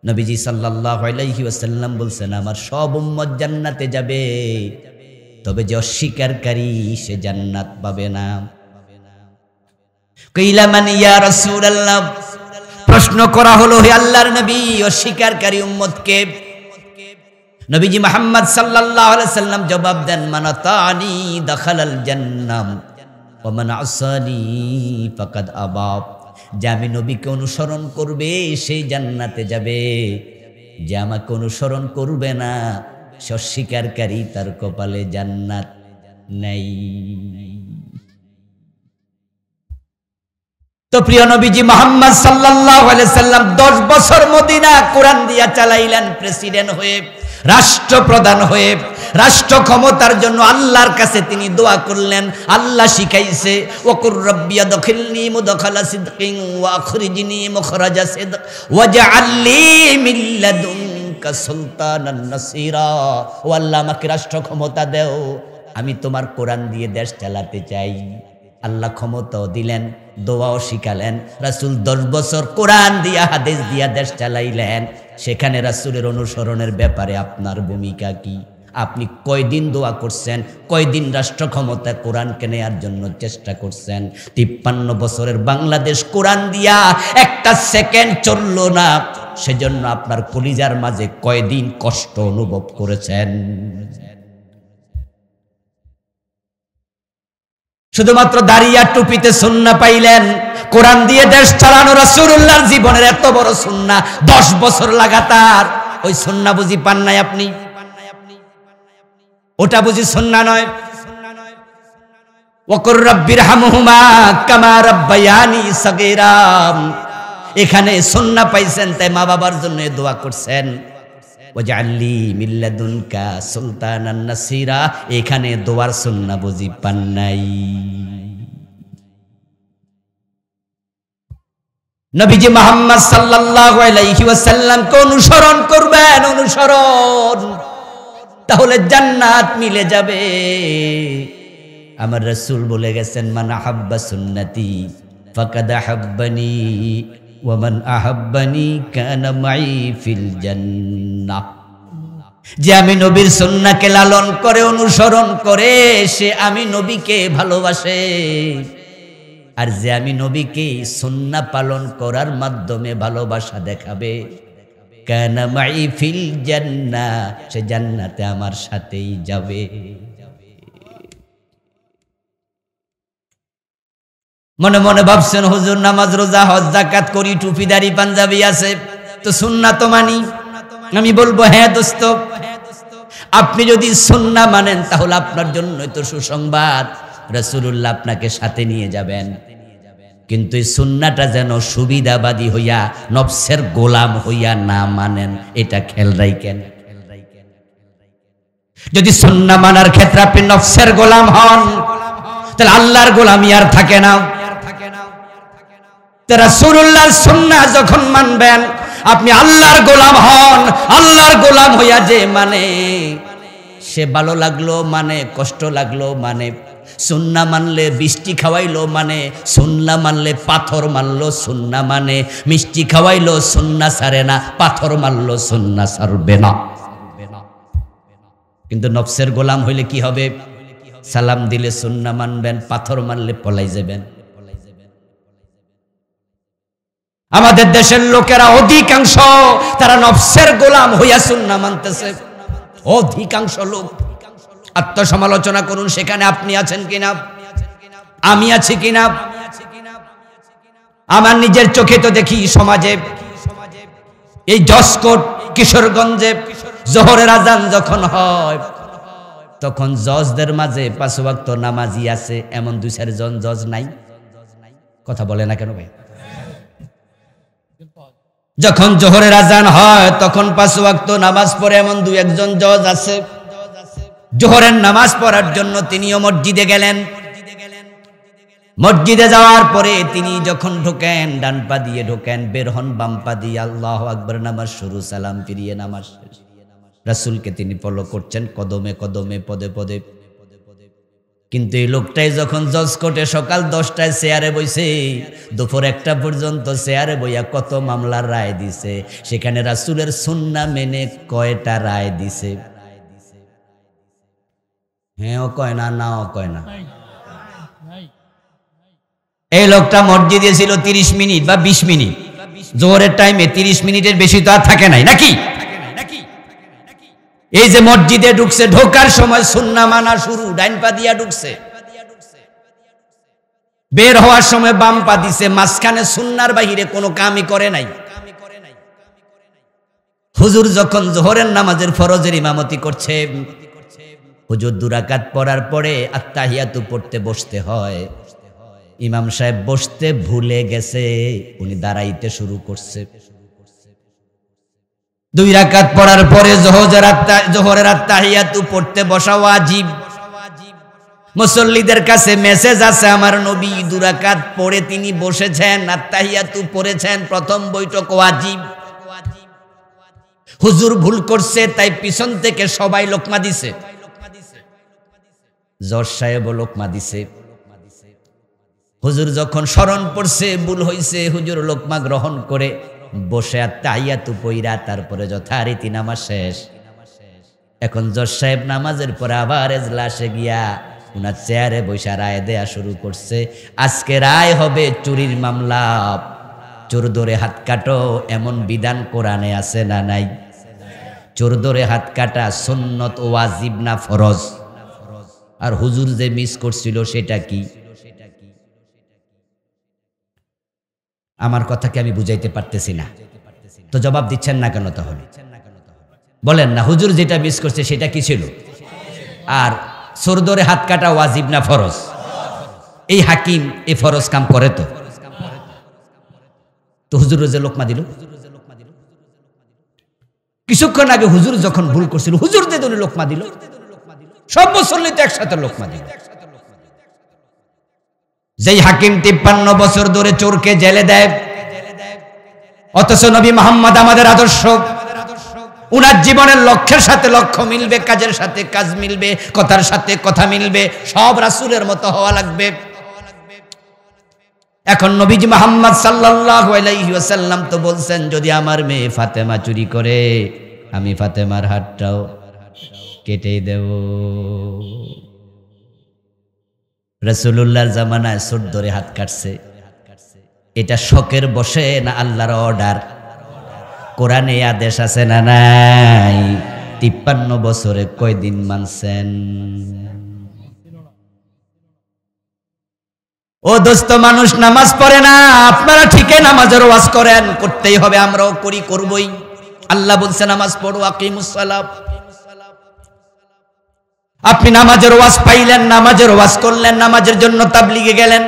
নবীজি সাল্লাল্লাহু আলাইহি ওয়াসাল্লাম বলছেন, আমার সব উম্মত জান্নাতে যাবে, তবে যে অস্বীকারী সে জান্নাত পাবে না। কিলা মান ইয়া রাসূলুল্লাহ, প্রশ্ন করা হলো, হে আল্লাহর নবী, অস্বীকারী উম্মতকে? নবীজি মুহাম্মদ সাল্লাল্লাহু আলাইহি সাল্লাম জবাব দেন, মান আতানি দাখালাল জান্নাহ ওয়া মান আসানি ফাকাদ আবা, যে আমি নবীকে অনুসরণ করবে সেই জান্নাতে যাবে, যে আমাকে অনুসরণ করবে না সে অস্বীকারী, তার কপালে জান্নাত নেই। তো প্রিয় নবীজি মুহাম্মদ সাল্লাল্লাহু আলাইহি সাল্লাম 10 বছর মদিনা কোরআন দিয়া চালাইলেন, প্রেসিডেন্ট হয়ে, রাষ্ট্রপ্রধান হয়ে, রাষ্ট্র ক্ষমতার জন্য আল্লাহর কাছে তিনি দোয়া করলেন। আল্লাহ শিখাইছে, ওয়াকুর রাব্বি আদখিলনি মুদখালা সিদকিন ওয়া আখরিজনি মুখরাজা সিদক ওয়াজআলনি মিন লাদুনকা সুলতানান নাসিরা, ও আল্লাহ আমাকে রাষ্ট্র ক্ষমতা দাও, আমি তোমার কোরআন দিয়ে দেশ চালাতে চাই। আল্লাহ ক্ষমতাও দিলেন, দোয়াও শিখালেন। রাসূল 10 বছর কোরআন দিয়া হাদিস দিয়া দেশ চালাইলেন। সেখানে রাসূলের অনুসরণের ব্যাপারে আপনার ভূমিকা কি? আপনি কয়দিন দোয়া করছেন, কয়দিন রাষ্ট্র ক্ষমতা কোরআনকে নেয়ার জন্য চেষ্টা করছেন? 53 বছরের বাংলাদেশ কোরআন দিয়া একটা সেকেন্ড চলল না, সেজন্য আপনার কলিজার মাঝে কয়দিন কষ্ট অনুভব করেছেন? শুধুমাত্র দাড়িয়া টুপিতে সুন্নাহ পাইলেন, কোরআন দিয়ে দেশ চালানো রাসূলুল্লাহর জীবনের এত বড় সুন্নাহ, 10 বছর লাগাতার, ওই সুন্নাহ বুঝি পান নাই আপনি? ওটা বুঝি সুন্নাহ নয়? ওয়াকুর রাব্বিরহামহুমা কামা রাব্বায়ানি সাগীরা, এখানে সুন্নাহ পাইছেন তাই মা বাবার জন্য দোয়া করছেন। ওয়াজআলনি মিন লাদুনকা সুলতানান নাসিরা, এখানে দোয়ার সুন্নাহ বুঝি পান নাই? নবীজি মুহাম্মদ সাল্লাল্লাহু আলাইহি ওয়াসাল্লামকে অনুসরণ করবেন, অনুসরণ, তাহলে জান্নাত মিলে যাবে। আমার রাসূল বলে গেছেন, মান আহাব্বা সুন্নতি ফাকাদ আহাব্বানি ওয়া মান আহাব্বানি কানা মাই ফিল জান্নাহ, যে আমি নবীর সুন্নাহকে লালন করে অনুসরণ করে সে আমি নবীকে ভালোবাসে, আর যে আমি নবীকে সুন্নাহ পালন করার মাধ্যমে ভালোবাসা দেখাবে, কানা মাই ফিল জান্নাহ, সে জান্নাতে আমার সাথেই যাবে। মনে মনে ভাবছেন, হুজুর নামাজ রোজা হজ যাকাত করি, টুপি দাড়ি পাঞ্জাবি আছে, তো সুন্নাহ তো মানি। আমি বলবো, হ্যাঁ দোস্ত, আপনি যদি সুন্নাহ মানেন তাহলে আপনার জন্যই তো সুসংবাদ, রাসূলুল্লাহ আপনাকে সাথে নিয়ে যাবেন। কিন্তু এই সুন্নাহটা যেন সুবিধাবাদী হইয়া, নফসের গোলাম হইয়া না মানেন, এটা খেয়াল রাখেন। যদি সুন্নাহ মানার ক্ষেত্রে আপনি নফসের গোলাম হন, তাহলে আল্লাহর গোলামি আর থাকে না। রাসূলুল্লাহর সুন্নাহ যখন মানবেন, আপনি আল্লাহর গোলাম হন। আল্লাহর গোলাম হইয়া যে মানে, সে ভালো লাগলো মানে, কষ্ট লাগলো মানে, সুন্নাহ মানলে বৃষ্টি খাওয়াইলো মানে, সুন্নাহ মানলে পাথর মারলো, সুন্নাহ মানে মিষ্টি খাওয়াইলো, সুন্নাহ ছাড়ে না, পাথর মারলো, সুন্নাহ ছাড়বে না। কিন্তু নফসের গোলাম হইলে কি হবে? সালাম দিলে সুন্নাহ মানবেন, পাথর মারলে পলাই যাবেন। আমাদের দেশের লোকেরা অধিকাংশ তারা নফসের গোলাম হইয়া সুন্নাহ মানতেছে। অধিকাংশ লোক। আত্মসমালোচনা করুন, সেখানে আপনি আছেন কিনা, আমি আছি কিনা। আমার নিজের চোখে তো দেখি সমাজে, এই জসকোট কিশোরগঞ্জে জোহরের আজান যখন হয় তখন জজদের মাঝে 5 ওয়াক্ত নামাজি আছে এমন 2-4 জন জজ নাই? কথা বলে না কেন ভাই? যখন জোহরের আজান হয় তখন 5 ওয়াক্ত নামাজ পড়ে এমন 2-1 জন জজ আছে। জোহরের নামাজ পড়ার জন্য তিনিও মসজিদে গেলেন। মসজিদে যাওয়ার পরে তিনি যখন ঢোকেন, ডান পা দিয়ে ঢোকেন, বের হন বাম পা দিয়ে, আল্লাহু আকবার, নামাজ শুরু, সালাম ফিরিয়ে নামাজ শেষ। রাসূলকে তিনি ফলো করছেন কদমে কদমে, পদে পদে। কিন্তু এই লোকটাই যখন জজ কোর্টে সকাল 10টায় চেয়ারে বইছে, দুপুর 1টা পর্যন্ত চেয়ারে বইয়া কত মামলার রায় দিছে, সেখানে রাসূলের সুন্নাহ মেনে কয়টা রায় দিছে? হ্যাঁও কয় না, নাও কয় না। এই লোকটা মসজিদে ছিল 30 মিনিট বা 20 মিনিট। জোহরের টাইমে 30 মিনিটের বেশি তো আর থাকে নাই নাকি? এই যে মসজিদে ঢুকছে, ঢোকার সময় সুন্নাহ মানা শুরু, ডাইন পা দিয়া ঢুকছে, বের হওয়ার সময় বাম পা দিছে, মাঝখানে সুন্নাহর বাহিরে কোনো কামই করে নাই। হুজুর যখন জোহরের নামাজের ফরজের ইমামতি করছে, হুজুর 2 রাকাত পড়ার পরে আত্তাহিয়াতু পড়তে বসতে হয়। ইমাম সাহেব বসতে ভুলে গেছে, উনি দাঁড়াইতে শুরু করছে। 2 রাকাত পড়ার পরে জোহরের আত্তাহিয়াতু পড়তে বসা ওয়াজিব। মুসল্লিদের কাছে মেসেজ আছে, আমার নবী 2 রাকাত পড়ে তিনি বসেছেন, আত্তাহিয়াতু পড়েছেন, প্রথম বৈঠক ওয়াজিব। হুজুর ভুল করছে, তাই পিছন থেকে সবাই লোকমা দিছে। জজ সাহেবও লোকমা দিছে। হুজুর যখন স্মরণ পড়ছে ভুল হইছে, হুজুর লোকমা গ্রহণ করে বসে আত্তাহিয়াতু পইরা তারপরে যথারীতি নামাজ শেষ। এখন জজ সাহেব নামাজের পরে আবার এজলাসে গিয়া উনার চেয়ারে বসে রায় দেয়া শুরু করছে। আজকে রায় হবে চুরির মামলা, চোর ধরে হাত কাটো, এমন বিধান কোরআনে আছে না নাই? চোর ধরে হাত কাটা সুন্নত ওয়াজিব না ফরজ? আর হুজুর যে মিস করছিল সেটা কি? আমার কথাকে আমি বুঝাইতে পারতেছি না, তো জবাব দিচ্ছেন না কেন? তাহলে বলেন না, হুজুর যেটা মিস করছে সেটা কি ছিল? আর চোর ধরে হাত কাটা ওয়াজিব না ফরজ? এই হাকিম এই ফরজ কাম করে তো হুজুর যে লোকমা দিল। কিছুক্ষণ আগে হুজুর যখন ভুল করছিল, হুজুর যে উনি লোকমা দিল, সব মুসল্লি তো একসাথে লোকমা দিল। যেই হাকিম 53 বছর ধরে চোরকে জেলে দেয়, অথচ নবী মুহাম্মদ আমাদের আদর্শ, উনার জীবনের লক্ষ্যের সাথে লক্ষ্য মিলবে, কাজের সাথে কাজ মিলবে, কথার সাথে কথা মিলবে, সব রাসূলের মতো হওয়া লাগবে। এখন নবীজি মুহাম্মদ সাল্লাল্লাহু আলাইহি ওয়াসাল্লাম তো বলছেন, যদি আমার মেয়ে ফাতেমা চুরি করে আমি ফাতেমার হাতটাও কেটে দেব। রাসূলুল্লাহর জামানায় চোর ধরে হাত কাটছে, এটা শখের বসে না আল্লাহর অর্ডার? কোরআনে আদেশ আছে না নাই? 53 বছরে কয়দিন মানছেন? ও দোস্ত, মানুষ নামাজ পড়ে না, আপনারা ঠিকই নামাজের ওয়াজ করেন, করতেই হবে, আমরাও করি, করবই। আল্লাহ বলছে নামাজ পড়ো, আকিমুস সালাত। আপনি নামাজের ওয়াজ পাইলেন, নামাজের ওয়াজ করলেন, নামাজের জন্য তাবলিগে গেলেন,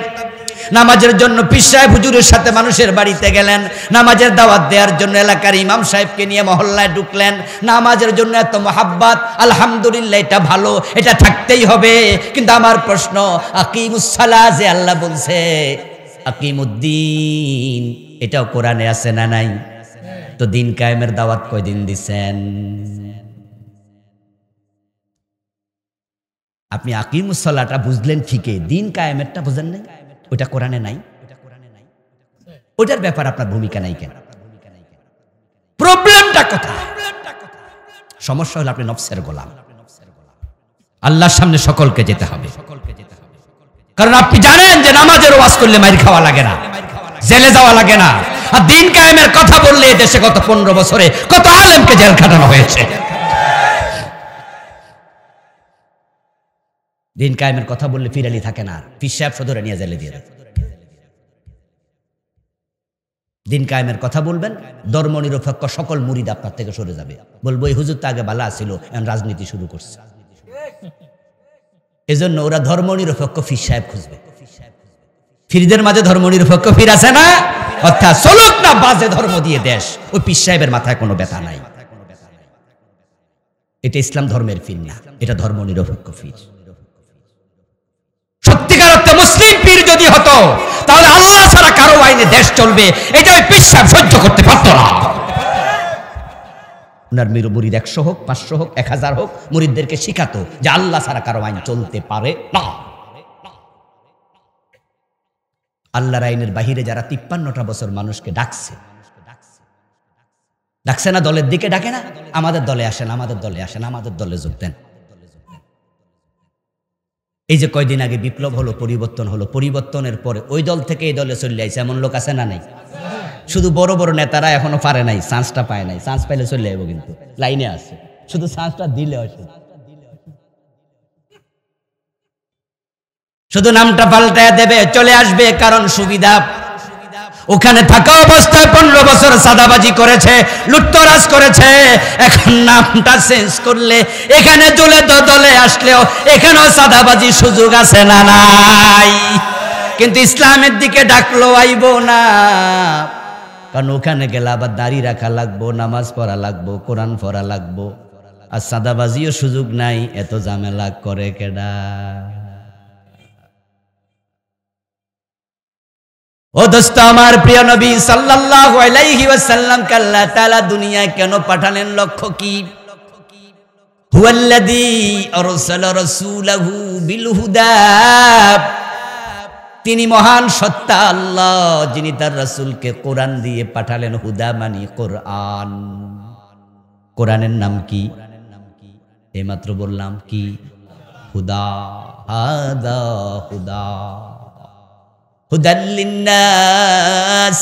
নামাজের জন্য পীর সাহেব হুজুরের সাথে মানুষের বাড়িতে গেলেন, নামাজের দাওয়াত দেওয়ার জন্য এলাকার ইমাম সাহেবকে নিয়ে মহল্লায় ঢুকলেন, নামাজের জন্য এত মহাব্বত, আলহামদুলিল্লাহ, এটা ভালো, এটা থাকতেই হবে। কিন্তু আমার প্রশ্ন, আকিমুস সালাহ যে আল্লাহ বলছে, আকিমুদ্দিন, এটাও কোরআনে আছে না নাই? তো দিন কায়েমের দাওয়াত কয়দিন দিছেন? আপনি আকিমুস সালাটা বুঝলেন ঠিকই, দিন কায়েমেরটা বুঝেন নাই, ওটা কোরআনে নাই, ওটার ব্যাপার আপনার ভূমিকা নাই কেন? প্রবলেমটা কোথায়? সমস্যা হলো আপনি নফসের গোলাম। আল্লাহর সামনে সকলকে যেতে হবে, কারণ আপনি জানেন যে নামাজের ওয়াজ করলে মাইর খাওয়া লাগে না, জেলে যাওয়া লাগে না। আর দিন কায়েমের কথা বললে দেশে গত 15 বছরে কত আলেমকে জেল খাটানো হয়েছে। দিন কায়েমের কথা বললে ফিরালি থাকে না, পীর সাহেব সদরে নিয়ে জেলে দিয়ে দেয়। দিন কায়েমের কথা বলবেন, ধর্ম নিরপেক্ষ সকল মুরিদ আপনার থেকে সরে যাবে, বলবো এই হুজুর তো আগে বালা ছিল, এখন রাজনীতি শুরু করছে। এজন্য ওরা ধর্ম নিরপেক্ষ পীর সাহেব খুঁজবে। ফিরদের মাঝে ধর্ম নিরপেক্ষ পীর আছে না, অর্থাৎ চলুক না বাজে ধর্ম দিয়ে দেশ, ওই পীর সাহেবের মাথায় কোনো ব্যথা নাই। এটা ইসলাম ধর্মের পীর না, এটা ধর্ম নিরপেক্ষ পীর। সত্যিকার অর্থে মুসলিম পীর যদি হতো তাহলে আল্লাহ ছাড়া কারো আইনে দেশ চলবে, এটা ওই পীর সাহেব সহ্য করতে পারত না। উনার মুরিদ 100 হোক, 500 হোক, 1000 হোক, মুরিদদেরকে শিখাতো যে আল্লাহ ছাড়া কারো আইন চলতে পারে না। আল্লাহর আইনের বাহিরে যারা 53টা বছর মানুষকে ডাকছে না, দলের দিকে ডাকে না, আমাদের দলে আসেন, আমাদের দলে আসেন, আমাদের দলে যোগ দেন। এই যে কয়দিন আগে বিপ্লব হলো, পরিবর্তন হলো, পরিবর্তনের পরে ওই দল থেকে এই দলে চলে আইছে এমন লোক আছে না নাই? শুধু বড় বড় নেতারা এখনো পারে নাই, চান্সটা পায় নাই। চান্স পাইলে চলে যাবো, কিন্তু লাইনে আছে, শুধু চান্সটা দিলে আসে, শুধু নামটা পাল্টায় দেবে, চলে আসবে, কারণ সুবিধা। ওখানে থাকা অবস্থায় 15 বছর সাদাবাজি করেছে, লুটতরাজ করেছে, এখন নামটা চেঞ্জ করলে এখানে দলে আসলেও এখানেও সাদাবাজি সুযোগ আছে না নাই? কিন্তু ইসলামের দিকে ডাকলো আইব না, কারণ ওখানে গেলে আবার দাড়ি রাখা লাগবো, নামাজ পড়া লাগবো, কোরআন পড়া লাগবো, আর সাদাবাজিও সুযোগ নাই। এত ঝামেলা করে কেডা? ও দোস্ত আমার, প্রিয় নবী সাল্লাল্লাহু আলাইহি ওয়াসাল্লামকে আল্লাহ তাআলা দুনিয়ায় কেন পাঠালেন? লক্ষ্য কি? হুয়াল্লাযী আরসালা রাসূলাহু বিল হুদা, তিনি মহান সত্তা আল্লাহ, যিনি তার রাসূলকে কোরআন দিয়ে পাঠালেন। হুদা মানে কোরআন। কোরআনের নাম কি? এইমাত্র বললাম কি? হুদা। হাদা হুদা, হুদাল লিন্নাস,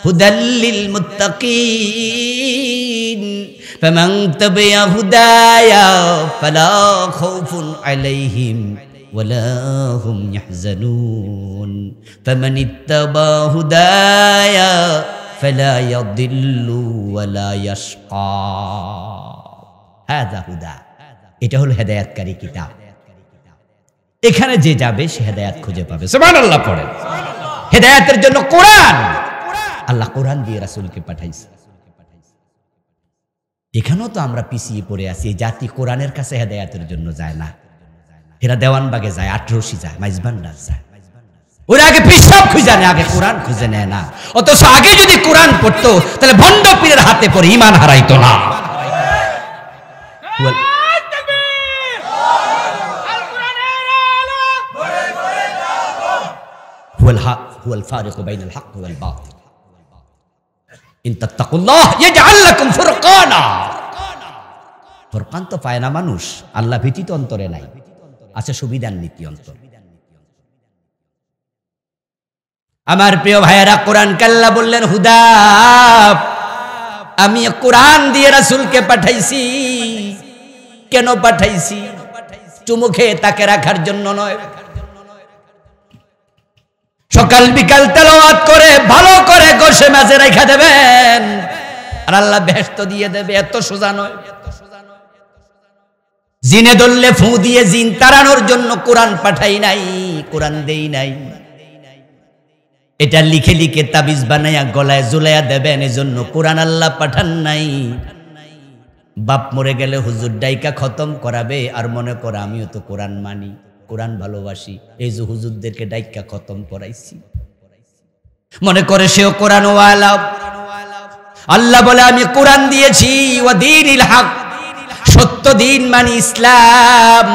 হুদাল লিল মুত্তাকিন, ফামান তাবিআ হুদায়া ফালা খাউফুন আলাইহিম ওয়ালা হুম ইয়াহজানুন, ফামান ইত্তাবা হুদায়া ফালা ইয়াদিল্লু ওয়ালা ইয়াশকা। হাদা হুদা, এটা হলো হেদায়েতকারী কিতাব। এখানে যে যাবে সে হেদায়েত খুঁজে পাবে। সুবহানাল্লাহ পড়েন। হেদায়েতের জন্য কোরআন, আল্লাহ কোরআন দিয়ে রাসূলকে পাঠাইছে। এখানেও তো আমরা পিছিয়ে পড়ে আছি, এই জাতি কোরআনের কাছে হেদায়েতের জন্য যায় না। এরা দেওয়ানবাগে যায়, আটরশি যায়, মাইজবান্ডার যায়, ওরা আগে পেশাব খুঁজে নেয়, আগে কোরআন খুঁজে নেয় না। অথচ আগে যদি কোরআন পড়তো তাহলে ভণ্ড পীরের হাতে পড়ে ঈমান হারাইতো না। হুয়াল ফারিকু বাইনাল হক ওয়াল বাতিল, ইন তাত্তাকুল্লাহ ইয়াজআল লাকুম ফুরকানা। ফুরকান তো পায় না মানুষ, আল্লাহ ভীতি তো অন্তরে নাই, আছে সুবিধার নীতি অন্তর। আমার প্রিয় ভাইয়েরা, কোরআন কাল্লা বললেন হুদা, আমি কোরআন দিয়ে রাসূলকে পাঠাইছি। কেন পাঠাইছি? চুমু খেয়ে তাকে রাখার জন্য নয়, সকাল বিকাল তেলাওয়াত করে ভালো করে গোশে মাঝে রেখে দেবেন আর আল্লাহ বেহেশত দিয়ে দেবে, এত সোজা নয়। জিনে ধরলে ফু দিয়ে জিন তাড়ানোর জন্য কোরআন পাঠাই নাই, কোরআন দেই নাই। এটা লিখে লিখে তাবিজ বানাইয়া গলায় ঝুলাইয়া দেবেন, এজন্য কোরআন আল্লাহ পাঠান নাই। বাপ মরে গেলে হুজুর ডাইকা খতম করাবে আর মনে করে আমিও তো কোরআন মানি, কোরআন ভালোবাসি, এই যে হুজুরদেরকে ডাইকা খতম করাইছি, মনে করে সেও কোরআন ওয়ালা। আল্লাহ বলে আমি কোরআন দিয়েছি, ওয়া দীনিল হক, সত্য দিন মানে ইসলাম।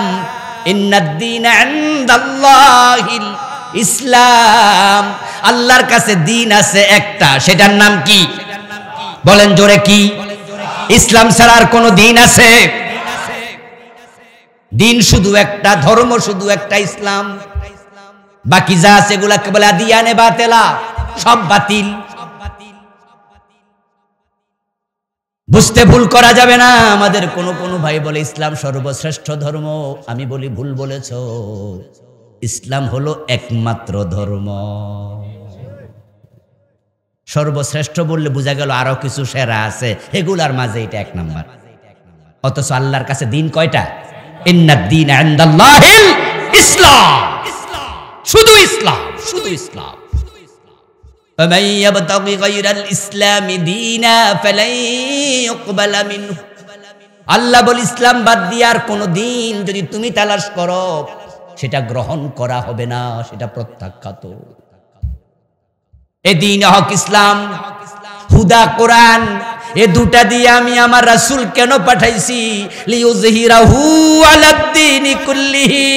ইন্নাদ-দীনা ইনদাল্লাহিল ইসলাম, আল্লাহর কাছে দিন আছে একটা, সেটার নাম কি? বলেন জোরে, কি? ইসলাম ছাড়া আর কোনো দিন আছে? দিন শুধু একটা, ধর্ম শুধু একটা, ইসলাম। বাকি যা আছে এগুলাকে বলে আদিয়ানে বাতেলা, সব বাতিল। বুঝতে ভুল করা যাবে না। আমাদের কোন ভাই বলে ইসলাম সর্বশ্রেষ্ঠ ধর্ম, আমি বলি ভুল বলেছ। ইসলাম হলো একমাত্র ধর্ম। সর্বশ্রেষ্ঠ বললে বোঝা গেল আরো কিছু সেরা আছে, এগুলার মাঝে এটা এক নাম্বার। অথচ আল্লাহর কাছে দিন কয়টা? ইন্নাদ-দীনা ইনদাল্লাহিল ইসলাম, শুধু ইসলাম, শুধু ইসলাম। فمن يبتغي غير الاسلام دينا فلن يقبل منه, আল্লাহ বলে ইসলাম বাদ দিয়ে আর কোন দিন যদি তুমি তালাশ করো সেটা গ্রহণ করা হবে না, সেটা প্রত্যাখ্যাত। এ দ্বীন হক ইসলাম, হুদা কোরআন, এ দুটা দিয়ে আমি আমার রাসূল কেন পাঠাইছি? লিইয়ুযহিরাহু আলাদ-দীনি কুল্লিহি,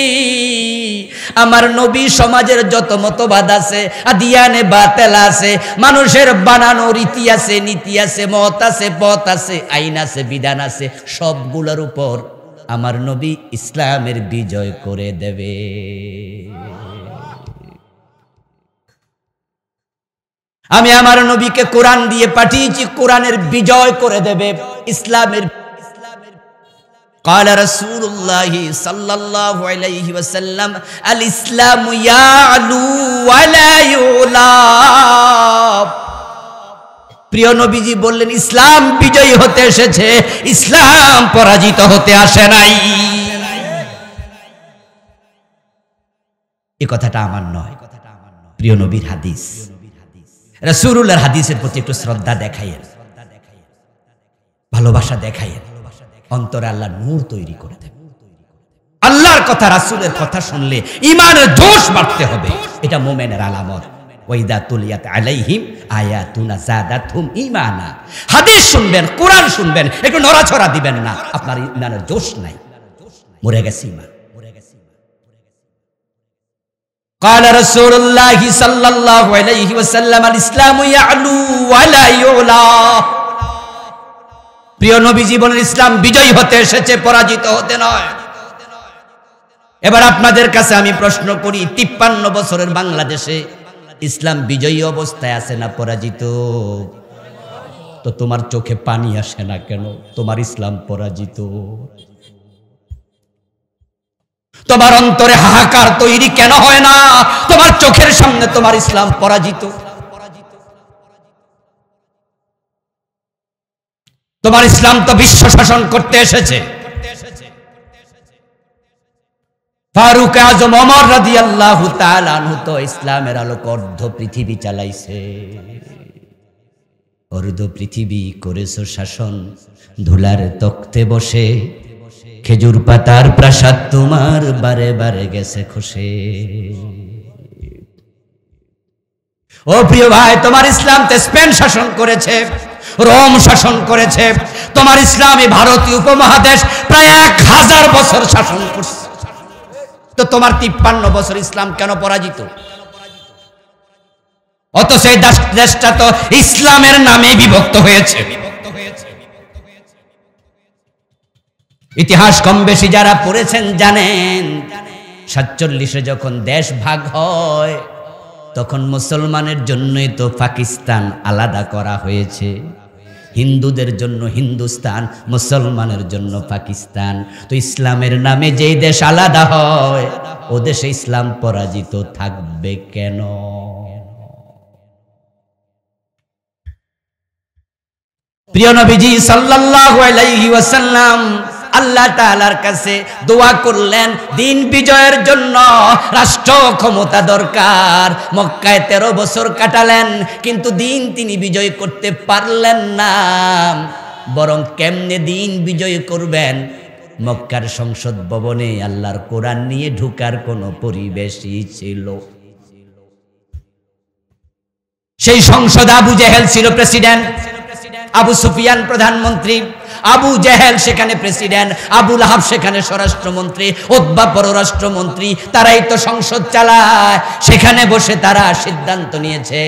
আমার নবী সমাজের যত মতবাদ আছে, আদিয়ানে বাতেল আছে, মানুষের বানানো রীতি আছে, নীতি আছে, মত আছে, পথ আছে, আইন আছে, বিধান আছে, সবগুলোর উপর আমার নবী ইসলামের বিজয় করে দেবে। আমি আমার নবীকে কোরআন দিয়ে পাঠিয়েছি, কোরআনের বিজয় করে দেবে, ইসলামের। قال رسول الله صلى الله عليه وسلم الاسلام يعلو ولا يعلى, প্রিয় নবীজি বললেন ইসলাম বিজয়ী হতে এসেছে, ইসলাম পরাজিত হতে আসে নাই। এই কথাটা আমার নয়, প্রিয় নবীর হাদিস। রাসূলুল্লাহর হাদিসের প্রতি একটু শ্রদ্ধা দেখাইয়েন, ভালোবাসা দেখাইয়েন, অন্তরে আল্লাহ নূর তৈরি করে দেন। আল্লাহর কথা, রাসূলের কথা শুনলে ঈমানের জোশ বাড়তে হবে, এটা মুমিনের আলামত। ওয়াইদা তুলিয়াত আলাইহিম আয়াতুনা যাদাতহুম ঈমানা, হাদিস শুনবেন, কোরআন শুনবেন, একটু নড়াচড়া দিবেন না, আপনার ঈমানের জোশ নাই, মরে গেছে ঈমান। قال رسول الله صلى الله عليه وسلم الاسلام يعلو ولا يعلى, প্রিয় নবীজি বলেন ইসলাম বিজয়ী হতে এসেছে, পরাজিত হতে নয়। এবার আপনাদের কাছে আমি প্রশ্ন করি, 53 বছরের বাংলাদেশে ইসলাম বিজয়ী অবস্থায় আছে না পরাজিত? তো তোমার চোখে পানি আসে না কেন? তোমার ইসলাম পরাজিত। তোমার অন্তরে হাহাকার তৈরি কেন হয় না? তোমার চোখের সামনে তোমার ইসলাম পরাজিত। তোমার ইসলাম তো বিশ্ব শাসন করতে এসেছে। ফারুক আজম ওমর রাদিয়াল্লাহু তাআলা আনহু তো ইসলামের আলোকে অর্ধ পৃথিবী চালাইছে। অর্ধ পৃথিবী করেছো শাসন, ধুলার তখ্তে বসে, খেজুর পাতার প্রাসাদ তোমার বারে বারে গেছে খসে। ও প্রিয় ভাই, তোমার ইসলাম তো স্পেন শাসন করেছে, রোম শাসন করেছে, তোমার ইসলামী ভারতীয় উপমহাদেশ প্রায় 1000 বছর শাসন করছে। তো তোমার 53 বছর ইসলাম কেন পরাজিত? অথচ এই দেশটা তো ইসলামের নামে বিভক্ত হয়েছে। ইতিহাস কম বেশি যারা পড়েছেন জানেন, 47-এ যখন দেশ ভাগ হয় তখন মুসলমানের জন্যই তো পাকিস্তান আলাদা করা হয়েছে, হিন্দুদের জন্য হিন্দুস্তান, মুসলমানের জন্য পাকিস্তান। তো ইসলামের নামে যেই দেশ আলাদা হয় ও দেশে ইসলাম পরাজিত থাকবে কেন? প্রিয় নবীজি সাল্লাল্লাহু আলাইহি ওয়াসাল্লাম আল্লাহ তাআলার কাছে দোয়া করলেন দিন বিজয়ের জন্য। রাষ্ট্র ক্ষমতা দরকার। মক্কায় 13 বছর কাটালেন, কিন্তু দিন তিনি বিজয় করতে পারলেন না। বরং কেমনে দিন বিজয় করবেন? মক্কার সংসদ ভবনে আল্লাহর কোরআন নিয়ে ঢুকার কোনো পরিবেশই ছিল? সেই সংসদ আবু জেহেল ছিল প্রেসিডেন্ট, আবু সুফিয়ান প্রধানমন্ত্রী, আবু জেহেল সেখানে প্রেসিডেন্ট, আবু লাহাব সেখানে স্বরাষ্ট্রমন্ত্রী, উতবা পররাষ্ট্রমন্ত্রী, তারাই তো সংসদ চালায়। সেখানে বসে তারা সিদ্ধান্ত নিয়েছে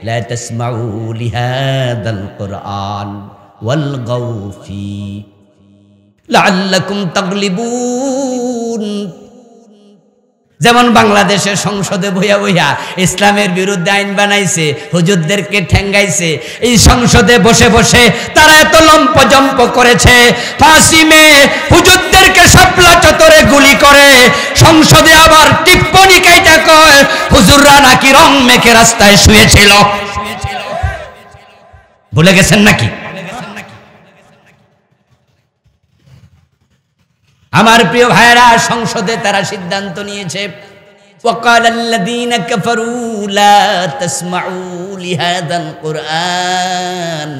লা তাসমাউ লিহাদাল কুরআন ওয়ালগাউ ফি লাআল্লাকুম তাগলিবুন। যেমন বাংলাদেশের সংসদে বইয়া বইয়া ইসলামের বিরুদ্ধে আইন বানাইছে, হুজুরদেরকে ঠেঙ্গাইছে, এই সংসদে বসে বসে তারা এত লম্পজম্প করেছে। 5 মে হুজুরদেরকে শাপলা চত্বরে গুলি করে, সংসদে আবার টিপ্পনি কাইটা কয় হুজুররা নাকি রং মেখে রাস্তায় শুয়েছিল। ভুলে গেছেন নাকি? আমার প্রিয় ভাইরা, সংসদে তারা সিদ্ধান্ত নিয়েছে ওয়াকালাল্লাযীনা কাফারু লা তাসমাউ লিহাদাল কুরআন,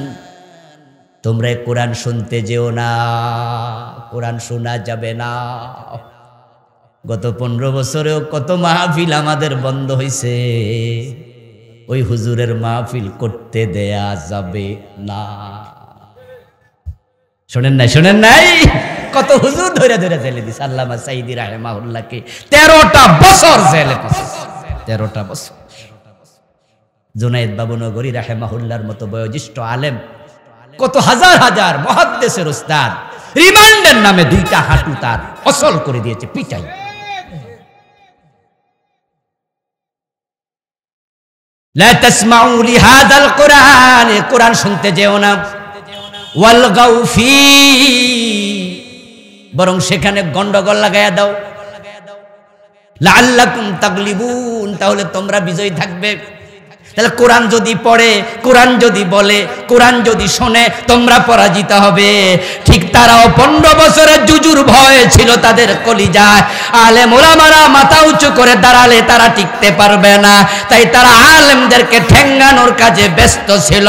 তোমরা কোরআন শুনতে যেও না, কোরআন শোনা যাবে না। গত 15 বছরেও কত মাহফিল আমাদের বন্ধ হয়েছে, ওই হুজুরের মাহফিল করতে দেয়া যাবে না। শোনেন নাই? শোনেন নাই? কত হুজুর ধরে ধরে জেলে দিছে। আল্লামা সাইদি রাহিমাহুল্লাহকে 13টা বছর জেলে দিছে, 13টা বছর। জুনায়েদ বাবুনগরী রাহিমাহুল্লাহর মতো বয়োজ্যেষ্ঠ আলেম, কত হাজার হাজার মুহাদ্দিসের উস্তাদ রিমান্ডের নামে 2টা হাঁটু তার অসল করে দিয়েছে পিটাই। লা তাসমাউ লিহাদাল কুরআন, কোরআন শুনতে যেও না। ওয়ালগাউ ফি, বরং সেখানে গন্ডগোল লাগাইয়া দাও। লাআল্লাকুম তাগলিবুন, তাহলে তোমরা বিজয়ী থাকবে। তাহলে কোরআন যদি পড়ে, কোরআন যদি বলে, কোরআন যদি শোনে, তোমরা পরাজিত হবে। ঠিক তারাও 15 বছরের জুজুর ভয় ছিল তাদের কলিজায়। আলেম ওলামারা মাথা উঁচু করে দাঁড়ালে তারা টিকতে পারবে না, তাই তারা আলেমদেরকে ঠেঙ্গানোর কাজে ব্যস্ত ছিল।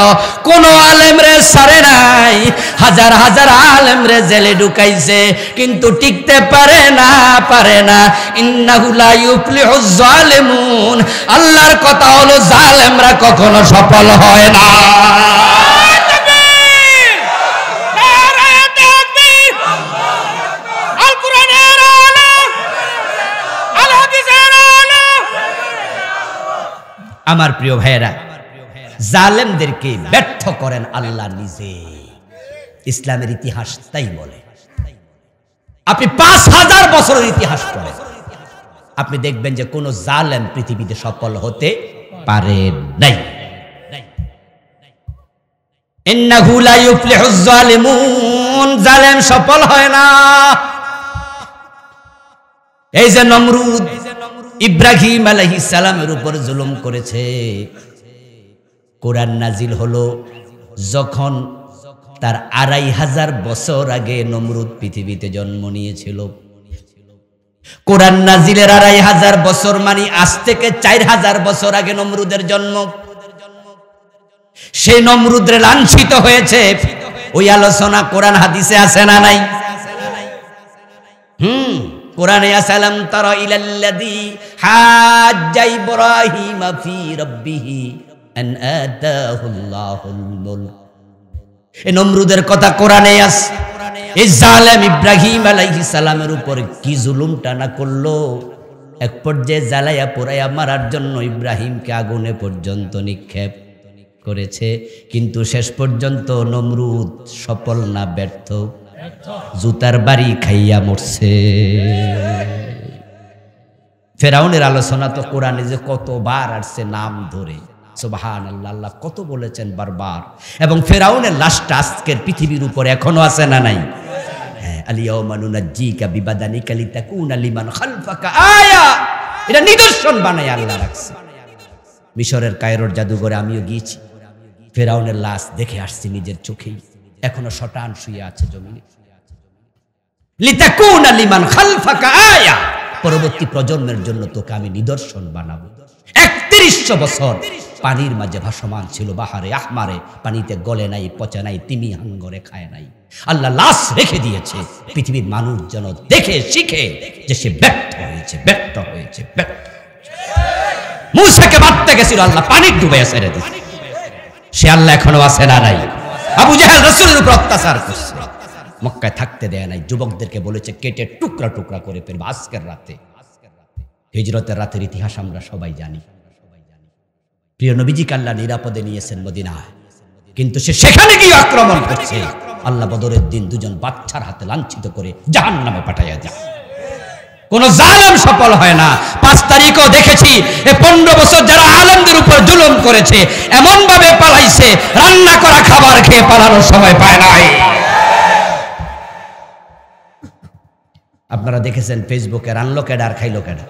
কোন আলেমরে ছাড়ে নাই, হাজার হাজার আলেমরে জেলে ঢুকাইছে, কিন্তু টিকতে পারে না, পারে না। ইন্নাহু লা ইউফলিহুজ জালিমুন, আল্লাহর কথা হলো জালেম কখনো সফল হয় না। আমার প্রিয় ভাইয়েরা, জালেমদেরকে ব্যর্থ করেন আল্লাহ নিজে। ইসলামের ইতিহাস তাই বলে। আপনি 5000 বছরের ইতিহাস পড়েন, আপনি দেখবেন যে কোন জালেম পৃথিবীতে সফল হতে পারে নাই। ইন্নাহু লা ইউফলিহুজ জালিমুন, জালেম সফল হয় না। এই যে নমরুদ ইব্রাহিম আলাইহিস সালামের উপর জুলুম করেছে, কোরআন নাজিল হলো যখন তার 2500 বছর আগে নমরুদ পৃথিবীতে জন্ম নিয়েছিল। কোরআন নাজিলের 2500 বছর মানে আজ থেকে 4000 বছর আগে নমরুদের জন্ম। সেই নমরুদরে লাঞ্ছিত হয়েছে, ওই আলোচনা কোরআন হাদিসে আছে না নাই? কোরআনে আছে, আলাম তারা ইলাল্লাযী হাজ্জা ইব্রাহিম ফি রাব্বিহি আন আতাহুল্লাহুল মুলক। এই নমরুদের কথা কোরআনে আছে। এই জালেম ইব্রাহিম আলাইহিস সালামের উপর কি জুলুমটা না করলো, এক পর্যায়ে জ্বালাইয়া পোড়াইয়া মারার জন্য ইব্রাহিমকে আগুনে পর্যন্ত নিক্ষেপ করেছে, কিন্তু শেষ পর্যন্ত নমরুদ সফল না ব্যর্থ? জুতার বাড়ি খাইয়া মরছে। ফেরাউনের আলোচনা তো কোরআনে যে কতবার আসছে নাম ধরে, সুবহানাল্লাহ, আল্লাহ কত বলেছেন বারবার। এবং ফেরাউনের লাশটা আজকের পৃথিবীর উপর এখনো আছে না নাই? আলিয়াউমা নুনাজ্জিকা বিবাদানিকা লিতাকুনা লিমান খালফাকা আয়া, এটা নিদর্শন বানায় আল্লাহ রাখছে। মিশরের কায়রোর জাদুঘরে আমিও গিয়েছি, ফেরাউনের লাশ দেখে আসছি নিজের চোখেই, এখনো শটান শুয়ে আছে জমিনে। লিতাকুনা লিমান খালফাকা আয়া, পরবর্তী প্রজন্মের জন্য তোকে আমি নিদর্শন বানাবো। 3100 বছর পানির মাঝে ভাসমান ছিল, বাহারে আহমারে, পানিতে গলে নাই, পচে নাই, তিমি হাঙ্গরে খায় নাই। আল্লাহ লাশ রেখে দিয়েছে পৃথিবীর মানুষ যেন দেখে শিখে যে সে ব্যর্থ হয়েছে, ব্যর্থ হয়েছে, ব্যর্থ। মূসাকে মারতে গেছিল, আল্লাহ পানির ডুবে ছেড়ে দিয়েছে। সে আল্লাহ এখনো আছে না নাই? আবু জাহেল রাসূলের উপর অত্যাচার করছে, মক্কায় থাকতে দেয় নাই, যুবকদেরকে বলেছে কেটে টুকরা টুকরা করে ফেলবে আজকের রাতে। হিজরতের রাতের ইতিহাস আমরা সবাই জানি। প্রিয় নবীজিকে আল্লাহ নিরাপদে নিয়েছেন মদিনায়, কিন্তু সে সেখানে গিয়ে আক্রমণ করছে। আল্লাহ বদরের দিন দুজন বাচ্চার হাতে লাঞ্ছিত করে জাহান্নামে পাঠাইয়া যায়। কোন জালেম সফল হয় না। 5 তারিখও দেখেছি, এই 15 বছর যারা আলেমদের উপর জুলুম করেছে এমন ভাবে পালাইছে, রান্না করা খাবার খেয়ে পালানোর সময় পায় নাই। আপনারা দেখেছেন ফেসবুকে, রানলো কেডা আর খাইলো কেডা।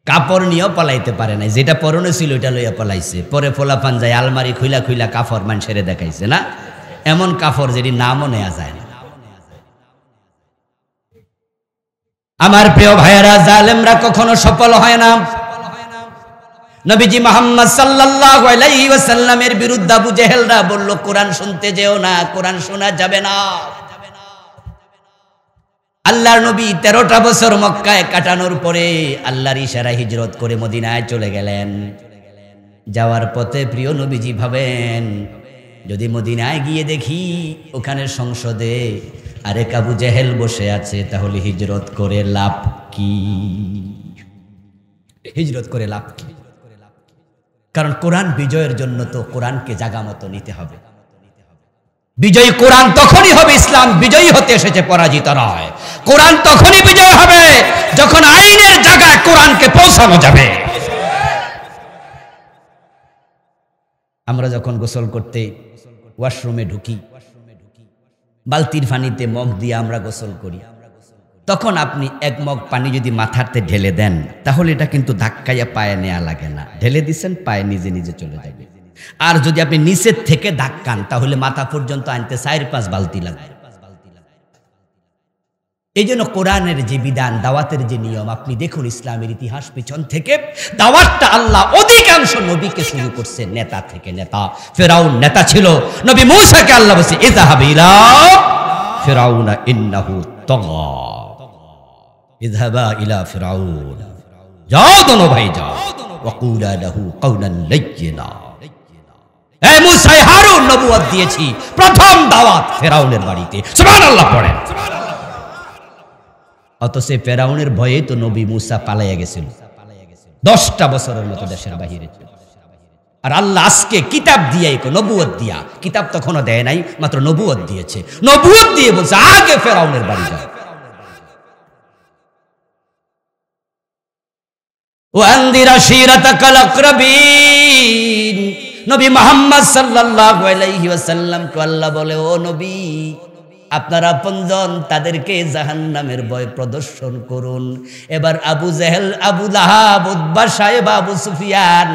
কাপড় নিয়েও পালাইতে পারে নাই, যেটা পরনে ছিল ওইটা লইয়া পালাইছে। পরে ফোলাফান যায় আলমারি খুইলা খুইলা কাপড় মানুষেরে দেখাইছে না, এমন কাপড় যেটি নামও নেওয়া যায় না। আমার প্রিয় ভাইয়েরা, জালেমরা কখনো সফল হয় না। নবীজি মুহাম্মদ সাল্লাল্লাহু আলাইহি ওয়াসাল্লামের বিরুদ্ধে আবু জেহেলরা বলল কোরআন শুনতে যেও না, কোরআন শোনা যাবে না। আল্লাহর নবী 13টা বছর মক্কায় কাটানোর পরে আল্লাহর ইশারায় হিজরত করে মদিনায় চলে গেলেন। যাওয়ার পথে প্রিয় নবীজি ভাবেন, যদি মদিনায় গিয়ে দেখি ওখানে সংসদে আরেক আবু জেহেল বসে আছে, তাহলে হিজরত করে লাভ কি? হিজরত করে লাভ কি? কারণ কোরআন বিজয়ের জন্য তো কোরআনকে জায়গা মতো নিতে হবে। বিজয়ী কোরআন তখনই হবে, ইসলাম বিজয়ী হতে এসেছে, পরাজিত নয়। কোরআন তখনই বিজয় হবে যখন আইনের জায়গায় কোরআনকে পৌঁছানো যাবে। আমরা যখন গোসল করতে ওয়াশরুমে ঢুকি, বালতির পানিতে মগ দিয়ে আমরা গোসল করি, তখন আপনি 1 মগ পানি যদি মাথাতে ঢেলে দেন তাহলে এটা কিন্তু ধাক্কাইয়া পায়ে নেওয়া লাগে না, ঢেলে দিচ্ছেন পায়ে নিজে নিজে চলে যাবে। আর যদি আপনি নিচের থেকে ধাক্কান তাহলে মাথা পর্যন্ত আনতে 4-5 বালতি লাগে। এই জন্য কোরআনের যে বিধান, দাওয়াতের যে নিয়ম, আপনি দেখুন ইসলামের ইতিহাস পিছন থেকে দাওয়াতটা আল্লাহ অধিকাংশ নবীকে শুরু করছে নেতা থেকে। নেতা ফেরাউন নেতা ছিল, নবী মূসাকে আল্লাহ বলেছে ইযহাব ইলা ফিরাউনা ইন্নাহু তাগা, ইযহাবা ইলা ফিরাউন, যাও দোনো ভাই যাও, ওয়াকুলা লাহু কাওলান লাইয়িনা। এই মূসা হারুন নবুয়ত দিয়েছি, প্রথম দাওয়াত ফেরাউনের বাড়িতে। সুবহানাল্লাহ পড়েন। অথচ ফেরাউনের ভয়ে তো নবী মূসা পালাইয়া গেছিল, 10টা বছরের মতো দেশের বাহিরে ছিল। আর আল্লাহ আজকে কিতাব দিয়ে, নবুয়ত দিয়া, কিতাব তখনও দেয় নাই, মাত্র নবুয়ত দিয়েছে। নবুয়ত দিয়ে বলছে আগে ফেরাউনের বাড়ি যাও। ওয়ানদির আশিরাতাকাল আকরাবিন, নবী মুহাম্মদ সাল্লাল্লাহু আলাইহি ওয়াসাল্লামকে আল্লাহ বলে, ও নবী, আপনার আপনজন তাদেরকে জাহান্নামের ভয় প্রদর্শন করুন। এবার আবু জেহেল, আবু লাহাব, উতবা সাহেব, আবু সুফিয়ান,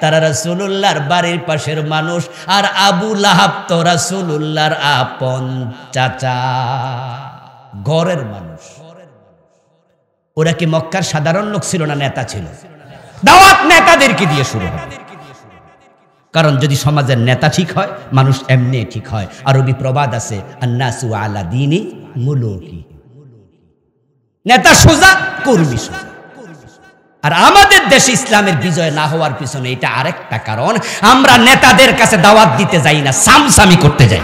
তারা রাসূলুল্লাহর বাড়ির পাশের মানুষ, আর আবু লাহাব তো রাসূলুল্লাহর আপন চাচা, ঘরের মানুষ। ওরা কি মক্কার সাধারণ লোক ছিল না নেতা ছিল? দাওয়াত নেতাদেরকে দিয়ে শুরু হয়, কারণ যদি সমাজের নেতা ঠিক হয় মানুষ এমনি ঠিক হয়। আরবি প্রবাদ আছে, আন্নাসু আলা দীনি মুলুকি, নেতা সোজা, কর্মী সোজা। আর আমাদের দেশে ইসলামের বিজয় না হওয়ার পিছনে এটা আরেকটা কারণ, আমরা নেতাদের কাছে দাওয়াত দিতে যাই না, সামসামি করতে যাই।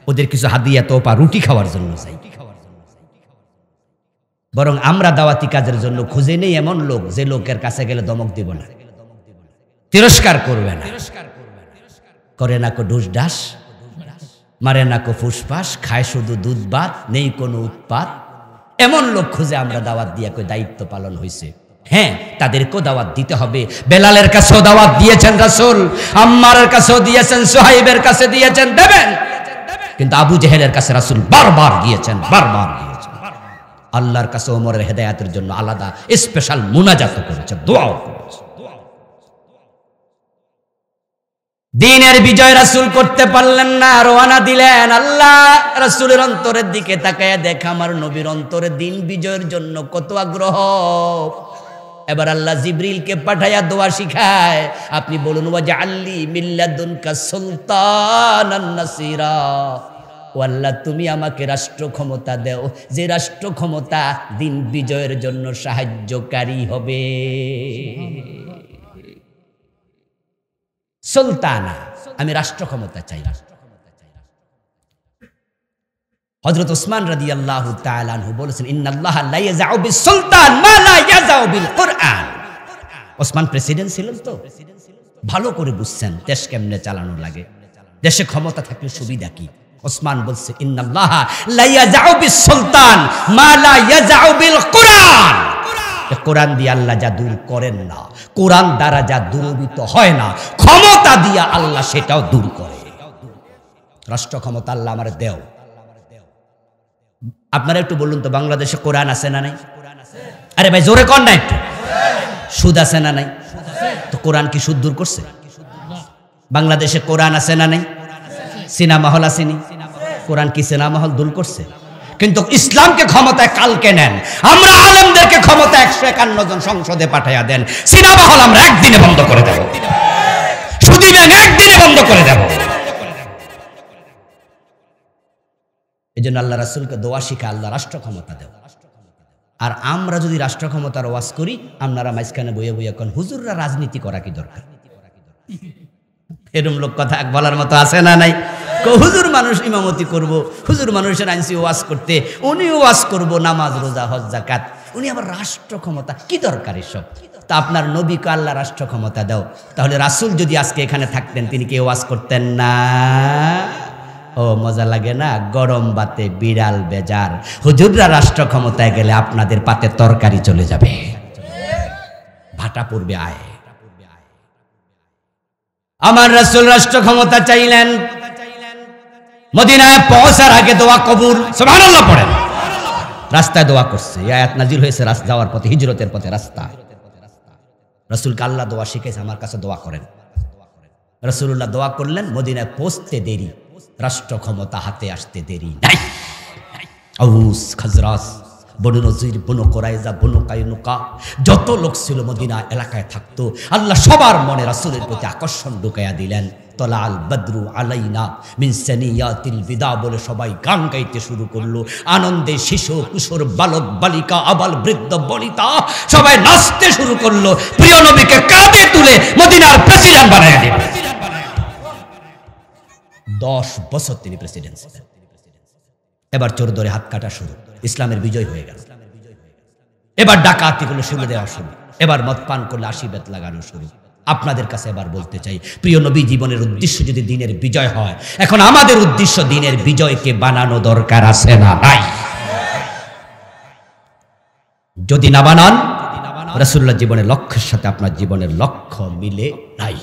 ওদের কিছু হাদিয়া তোপা রুটি খাওয়ার জন্য যাই। বরং আমরা দাওয়াতি কাজের জন্য খুঁজে নেই এমন লোক, যে লোকের কাছে গেলে দমক দিব না, তিরস্কার করবে না, করে না কো ঢুস ঢাস, মারে না কো ফুসফাস, খায় শুধু দুধ ভাত, নেই কোনো উৎপাত। এমন লোক খুঁজে আমরা দাওয়াত দিয়ে কই দায়িত্ব পালন হয়েছে। হ্যাঁ, তাদেরকেও দাওয়াত দিতে হবে। বেলালের কাছেও দাওয়াত দিয়েছেন রাসূল, আম্মারের কাছেও দিয়েছেন, সুহাইবের কাছে দিয়েছেন, দেবেন। কিন্তু আবু জেহেলের কাছে রাসূল বারবার গিয়েছেন, বারবার গিয়েছেন। আল্লাহর কাছে ওমরের হেদায়েতের জন্য আলাদা স্পেশাল মুনাজাত করেছে, দোয়াও করেছে। দ্বীনের বিজয় রাসূল করতে পারলেন না, রওনা দিলেন। আল্লাহ রাসূলের অন্তরের দিকে তাকায়া দেখে আমার নবীর অন্তরে দ্বীন বিজয়ের জন্য কত আগ্রহ। এবার আল্লাহ জিবরিলকে পাঠায়া দোয়া শিখায়, আপনি বলুন ওয়াজআললি মিল্লাদুনকা সুলতানান নাসিরা, ও আল্লাহ তুমি আমাকে রাষ্ট্র ক্ষমতা দাও, যে রাষ্ট্র ক্ষমতা দ্বীন বিজয়ের জন্য সাহায্যকারী হবে। সুলতানা, আমি রাষ্ট্র ক্ষমতা চাই। হযরত ওসমান রাদিয়াল্লাহু তাআলা আনহু বলেছেন, ইন্নাল্লাহা লা ইয়াযাউ বিস-সুলতান মা লা ইয়াযাউ বিল-কুরআন। ওসমান প্রেসিডেন্ট ছিলেন তো, ভালো করে বুঝছেন দেশ কেমনে চালানো লাগে, দেশে ক্ষমতা থাকলে সুবিধা কি। ওসমান বলছে, ইন্নাল্লাহা লা ইয়াযাউ বিস-সুলতান মা লা ইয়াযাউ বিল-কুরআন। কোরআন দিয়ে আল্লাহ যা দূর করেন না, কোরআন দ্বারা যা দূরীভূত হয় না, ক্ষমতা দিয়া আল্লাহ সেটাও দূর করে। রাষ্ট্র ক্ষমতা আল্লাহ আমার দেও। আপনারা একটু বলুন তো, বাংলাদেশে কোরআন আছে না নাই? আরে ভাই জোরে কর না একটু। সুদ আছে না নাই? তো কোরআন কি সুদ দূর করছে? বাংলাদেশে কোরআন আছে না নাই? সিনেমা হল আসেনি? কোরআন কি সিনেমা হল দূর করছে? কিন্তু ইসলামকে ক্ষমতায় কালকে নেন, আমরা আলেমদেরকে ক্ষমতা 151 জন সংসদে পাঠাইয়া দেন, সিনেমা হল আমরা একদিনে বন্ধ করে দেব, সুদী ব্যাংক একদিনে বন্ধ করে দেব। এই জন্য আল্লাহ রাসূলকে দোয়া শিখা, আল্লাহ রাষ্ট্র ক্ষমতা দেব। আর আমরা যদি রাষ্ট্র ক্ষমতার ওয়াজ করি, আপনারা মাঝখানে বইয়ে বইয়ে কোন হুজুররা রাজনীতি করা কি দরকার? এরকম লোক কথা বলার মতো আছে না নাই? হুজুর মানুষ ইমামতি করব, হুজুর মানুষের আইনসি ওয়াজ করতে, উনিও ওয়াজ করব নামাজ রোজা হজ যাকাত, উনি আবার রাষ্ট্র ক্ষমতা কি দরকার এসব? তা আপনার নবীকে আল্লাহ রাষ্ট্র ক্ষমতা দাও, তাহলে রাসূল যদি আজকে এখানে থাকতেন তিনি কি ওয়াজ করতেন না? ও মজা লাগে না? গরম বাতে বিড়াল বেজার, হুজুররা রাষ্ট্র ক্ষমতায় গেলে আপনাদের পাতে তরকারি চলে যাবে, ভাটা পড়বে আয়। আমার রাসূল রাষ্ট্র ক্ষমতা চাইলেন, মদিনায় পৌঁছার আগে দোয়া কবুল, সুবহানাল্লাহ পড়েন। রাস্তায় দোয়া করছে, এই আয়াত নাজিল হয়েছে রাস্তা যাওয়ার পথে, হিজরতের পথে রাস্তা। রাসূলকে আল্লাহ দোয়া শিখাইছে, আমার কাছে দোয়া করেন। রাসূলুল্লাহ দোয়া করলেন, মদিনায় পৌঁছতে দেরি, রাষ্ট্র ক্ষমতা হাতে আসতে দেরি নাই। আউস, খাজরাজ, বনু নজির, বনু কোরাইজা, বনু কাইনুকা, যত লোক ছিল মদিনা এলাকায় থাকতো, আল্লাহ সবার মনে রাসূলের প্রতি আকর্ষণ ঢুকাইয়া দিলেন। তলাল বদরু আলাইনা মিন সানিয়াতিল বিদা বলে সবাই গান গাইতে শুরু করলো। আনন্দে শিশু কিশোর বালক বালিকা আবাল বৃদ্ধ বনিতা সবাই নাচতে শুরু করলো। প্রিয় নবীকে কাঁধে তুলে মদিনার প্রেসিডেন্ট বানাইয়া দিলেন। 10 বছর তিনি প্রেসিডেন্ট ছিলেন। এবার চোর ধরে হাত কাটা শুরু, ইসলামের বিজয় হয়ে গেল। এবার ডাকাতিগুলো শুরু দেওয়া শুরু, এবার মদ পান করলে আশীর্বাদ লাগানো শুরু। আপনাদের কাছে এবার বলতে চাই, প্রিয় নবী জীবনের উদ্দেশ্য যদি দিনের বিজয় হয়, এখন আমাদের উদ্দেশ্য দিনের বিজয়কে বানানো দরকার আছে না নাই? যদি না বানান, রাসূলুল্লাহ জীবনের লক্ষ্যের সাথে আপনার জীবনের লক্ষ্য মিলে নাই।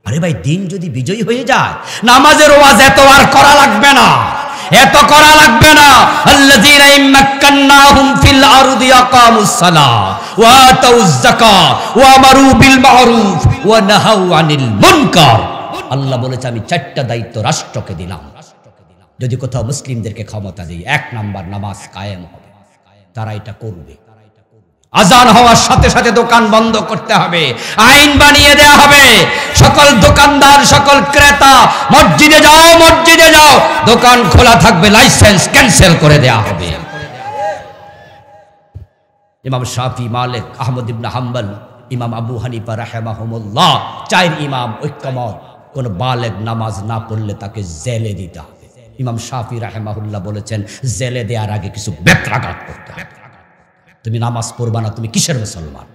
আরে ভাই, দিন যদি বিজয়ী হয়ে যায়, নামাজের ওয়াজ এত আর করা লাগবে না, এত করা লাগবে না। আল্লাযীনা ইম্মাক্কান্নাহুম ফিল আরদি আকামুস সালাহ ওয়া আতাউয যাকাত ওয়া আমারু বিল মা'রুফ ওয়া নাহাউ আনিল মুনকার। আল্লাহ বলেছে, আমি 4টা দায়িত্ব রাষ্ট্রকে দিলাম। যদি কোথাও মুসলিমদেরকে ক্ষমতা দেই, 1 নাম্বার নামাজ কায়েম হবে, তারা এটা করবে। আজান হওয়ার সাথে সাথে দোকান বন্ধ করতে হবে, আইন বানিয়ে দেয়া হবে। সকল দোকানদার, সকল ক্রেতা মসজিদে যাও, মসজিদে যাও, দোকান খোলা থাকবে, লাইসেন্স ক্যান্সেল করে দেয়া হবে। ইমাম শাফি, মালিক, আহমদ ইবনে হাম্বল, ইমাম আবু হানিফা রাহিমাহুমুল্লাহ, 4 ইমাম ঐক্যমত, কোন বালেগ নামাজ না পড়লে তাকে জেলে দিতে হবে। ইমাম শাফি রাহিমাহুল্লাহ বলেছেন, জেলে দেওয়ার আগে কিছু বেত্রাঘাত করতে হবে। তুমি নামাজ পড়বা না, তুমি কিসের মুসলমান?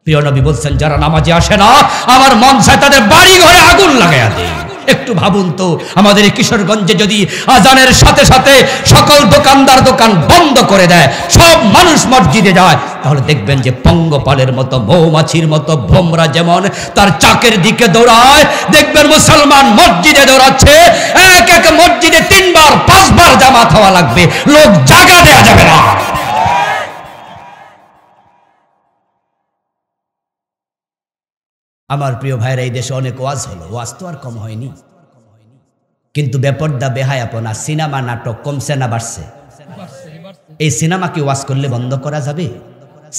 প্রিয় নবী বলছেন, যারা নামাজে আসে না, আমার মন চায় তাদের বাড়ি ঘরে আগুন লাগাইয়া দেয়। একটু ভাবুন তো, আমাদের এই কিশোরগঞ্জে যদি আজানের সাথে সাথে সকল দোকানদার দোকান বন্ধ করে দেয়, সব মানুষ মসজিদে যায়, তাহলে দেখবেন যে পঙ্গপালের মতো, মৌমাছির মতো ভোমরা যেমন তার চাকের দিকে দৌড়ায়, দেখবেন মুসলমান মসজিদে দৌড়াচ্ছে। এক এক মসজিদে 3 বার 5 বার জামাত হওয়া লাগবে, লোক জায়গা দেয়া যাবে না। আমার প্রিয় ভাইরা, এই দেশে অনেক ওয়াজ হলো, ওয়াজ তো আর কম হয়নি, কিন্তু বেপর্দা বেহায়াপনা, সিনেমা নাটক কমছে না বাড়ছে? এই সিনেমা কি ওয়াজ করলে বন্ধ করা যাবে?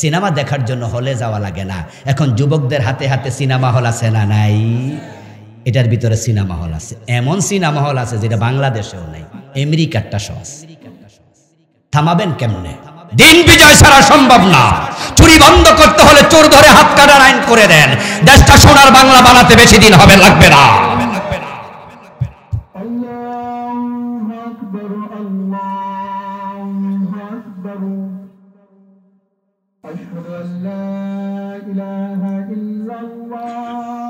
সিনেমা দেখার জন্য হলে যাওয়া লাগে না, এখন যুবকদের হাতে হাতে সিনেমা হল আছে না নাই? এটার ভিতরে সিনেমা হল আছে, এমন সিনেমা হল আছে যেটা বাংলাদেশেও নাই, আমেরিকারটা সহজ। থামাবেন কেমনে? দিন বিজয় ছাড়া সম্ভব না। চুরি বন্ধ করতে হলে চোর ধরে হাত কাটার আইন করে দেন, দেশটা সোনার বাংলা বানাতে বেশি দিন হবে লাগবে না। إله إلا الله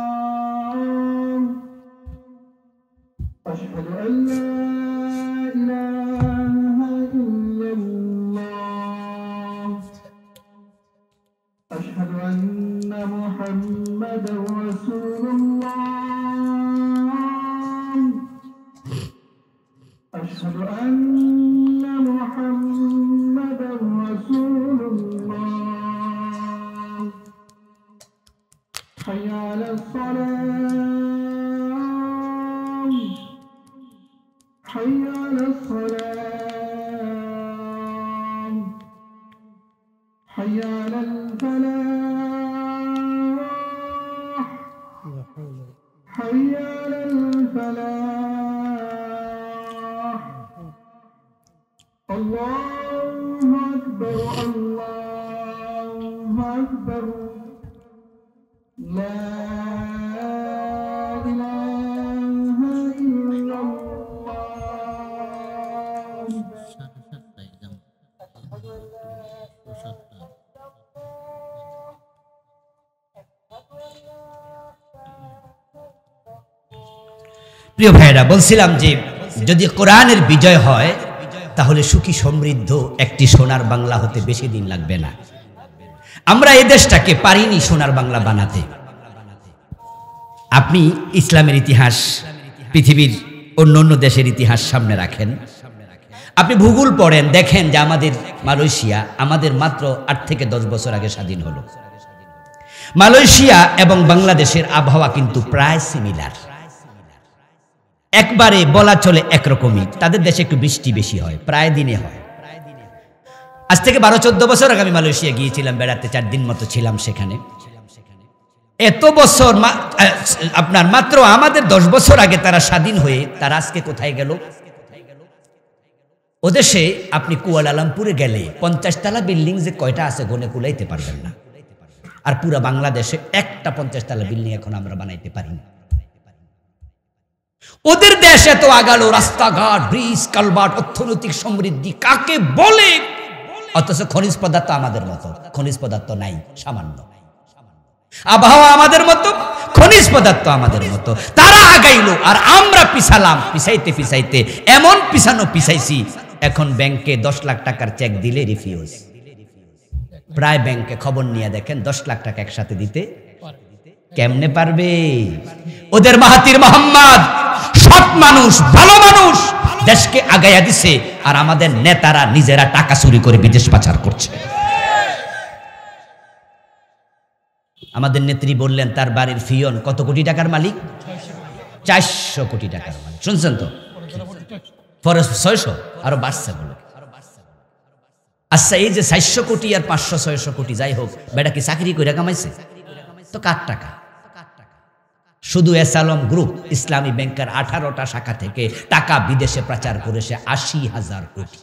أشهد أن لا إله إلا الله أشهد أن محمدا رسول الله أشهد أن محمدا رسول الله حي على الصلاة حي على الصلاة حي على الفلاح حي على الفلاح الله أكبر الله أكبر لا إله إلا الله প্রিয় ভাইরা, বলছিলাম যে যদি কোরআনের বিজয় হয় তাহলে সুখী সমৃদ্ধ একটি সোনার বাংলা হতে বেশি দিন লাগবে না। আমরা এই দেশটাকে পারিনি সোনার বাংলা বানাতে। আপনি ইসলামের ইতিহাস, পৃথিবীর অন্য অন্য দেশের ইতিহাস সামনে রাখেন, আপনি ভূগোল পড়েন, দেখেন যে আমাদের মালয়েশিয়া আমাদের মাত্র 8 থেকে 10 বছর আগে স্বাধীন হলো। মালয়েশিয়া এবং বাংলাদেশের আবহাওয়া কিন্তু প্রায় সিমিলার, একবারে বলা চলে একরকমই। তাদের দেশে একটু বৃষ্টি বেশি হয়, প্রায় দিনে হয়। আজ থেকে 12-14 বছর আগে আমি মালয়েশিয়া গিয়েছিলাম বেড়াতে, 4 দিন মতো ছিলাম সেখানে। এত বছর আপনার মাত্র আমাদের 10 বছর আগে তারা স্বাধীন হয়ে তারা আজকে কোথায় গেল? ও দেশে আপনি কুয়ালালামপুরে গেলে 50 তলা বিল্ডিং যে কয়টা আছে গনে কুলাইতে পারবেন না। আর পুরা বাংলাদেশে একটা 50 তলা বিল্ডিং এখন আমরা বানাইতে পারি না। ওদের দেশ এত আগালো, রাস্তাঘাট, ব্রিজ, কালভার্ট, অর্থনৈতিক সমৃদ্ধি কাকে বলে, অথচ খনিজ পদার্থ আমাদের মতো খনিজ পদার্থ নাই, সামান্য। আবহাওয়া আমাদের মতো, খনিজ পদার্থ আমাদের মতো। তারা আগাইলো আর আমরা পিছালাম। পিছাইতে পিছাইতে এমন পিছাইছি, এখন ব্যাংকে 10 লাখ টাকার চেক দিলে রিফিউজ। প্রায় ব্যাংকে খবর নিয়ে দেখেন 10 লাখ টাকা একসাথে দিতে কেমনে পারবে? ওদের মাহাতির মোহাম্মদ সৎ মানুষ, ভালো মানুষ, দেশকে আগাইয়া দিছে, আর আমাদের নেতারা নিজেরা টাকা চুরি করে বিদেশ পাচার করছে। আমাদের নেত্রী বললেন তার বাড়ির ফিয়ন কত কোটি টাকার মালিক? 400 কোটি টাকার মালিক। শুনছেন তো? পরে 600 আরো বাড়ছে বলে। আচ্ছা, এই যে 400 কোটি আর 500-600 কোটি যাই হোক, বেটা কি চাকরি করে কামাইছে? তো কার টাকা? শুধু এস আলম গ্রুপ ইসলামী ব্যাংকের 18টা শাখা থেকে টাকা বিদেশে পাচার করেছে 80,000 কোটি।